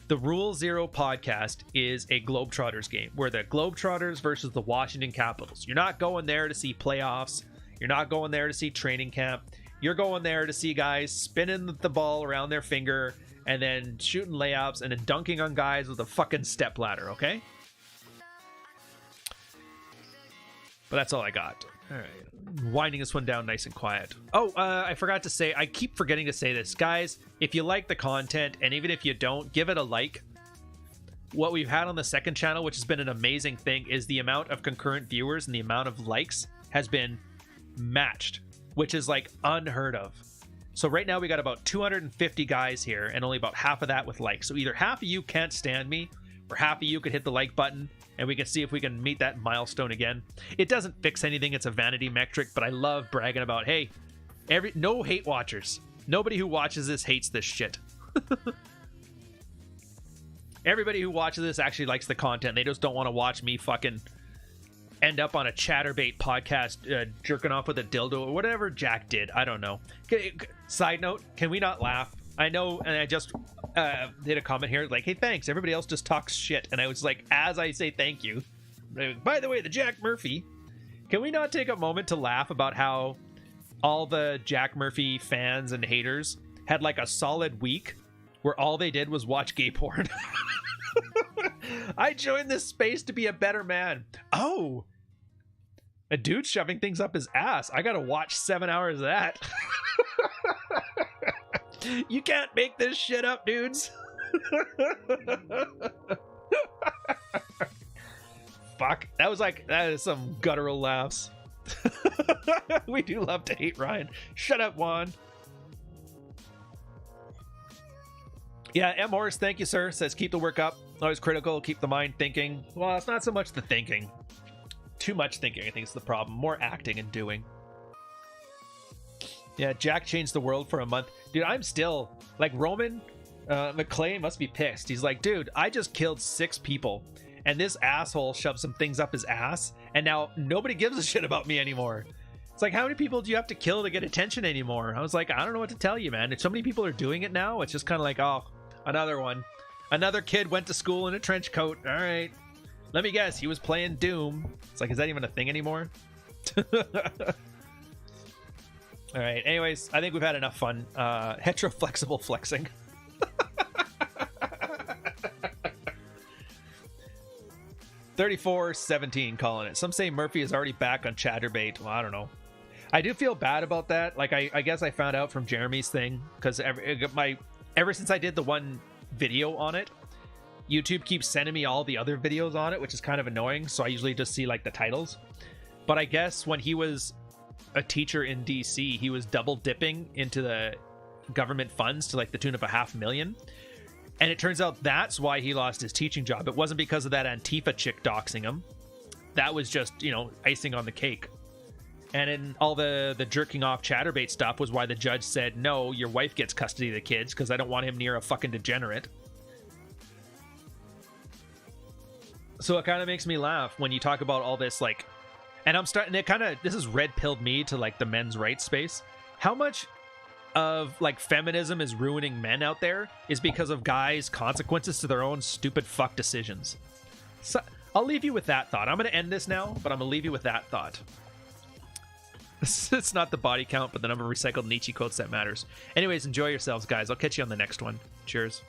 The Rule Zero podcast is a Globetrotters game. We're the Globetrotters versus the Washington Capitals. You're not going there to see playoffs. You're not going there to see training camp. You're going there to see guys spinning the ball around their finger and then shooting layups and then dunking on guys with a fucking stepladder, okay? But that's all I got. All right. Winding this one down nice and quiet. Oh, I forgot to say, I keep forgetting to say this. Guys, if you like the content, and even if you don't, give it a like. What we've had on the second channel, which has been an amazing thing, is the amount of concurrent viewers and the amount of likes has been matched, which is like unheard of. So right now we got about 250 guys here, and only about half of that with likes. So either half of you can't stand me, or half of you could hit the like button, and we can see if we can meet that milestone again. It doesn't fix anything. It's a vanity metric, but I love bragging about, hey, no hate watchers. Nobody who watches this hates this shit. Everybody who watches this actually likes the content. They just don't want to watch me fucking end up on a Chatterbait podcast jerking off with a dildo or whatever Jack did. I don't know. Side note, can we not laugh? I know, and I just did a comment here like, hey, thanks. Everybody else just talks shit. And I was like, as I say thank you, by the way, the Jack Murphy, can we not take a moment to laugh about how all the Jack Murphy fans and haters had like a solid week where all they did was watch gay porn? I joined this space to be a better man. Oh, a dude shoving things up his ass. I gotta watch 7 hours of that. You can't make this shit up, dudes. Fuck. That is some guttural laughs. We do love to hate Ryan. Shut up, Juan. Yeah, M. Horse, thank you, sir. Says keep the work up. Always critical, keep the mind thinking. Well, it's not so much the thinking. Too much thinking, I think, is the problem. More acting and doing. Yeah, Jack changed the world for a month. Dude, I'm still... Like, Roman McClay must be pissed. He's like, dude, I just killed 6 people. And this asshole shoved some things up his ass. And now nobody gives a shit about me anymore. It's like, how many people do you have to kill to get attention anymore? I was like, I don't know what to tell you, man. If so many people are doing it now, it's just kind of like, oh, another one. Another kid went to school in a trench coat. All right. Let me guess, he was playing Doom. It's like, is that even a thing anymore? All right. Anyways, I think we've had enough fun. Heteroflexible flexing. 34-17 calling it. Some say Murphy is already back on Chatterbait. Well, I don't know. I do feel bad about that. Like, I guess I found out from Jeremy's thing because ever since I did the one video on it, YouTube keeps sending me all the other videos on it, which is kind of annoying. So I usually just see like the titles. But I guess when he was a teacher in DC, he was double dipping into the government funds to like the tune of $500,000. And it turns out that's why he lost his teaching job. It wasn't because of that Antifa chick doxing him. That was just, you know, icing on the cake. And in all the jerking off Chatterbait stuff was why the judge said, no, your wife gets custody of the kids because I don't want him near a fucking degenerate. So it kind of makes me laugh when you talk about all this, like, and I'm starting to kind of, this has red pilled me to like the men's rights space. How much of like feminism is ruining men out there is because of guys' consequences to their own stupid fuck decisions. So I'll leave you with that thought. I'm going to end this now, but I'm going to leave you with that thought. It's not the body count, but the number of recycled Nietzsche quotes that matters. Anyways, enjoy yourselves, guys. I'll catch you on the next one. Cheers.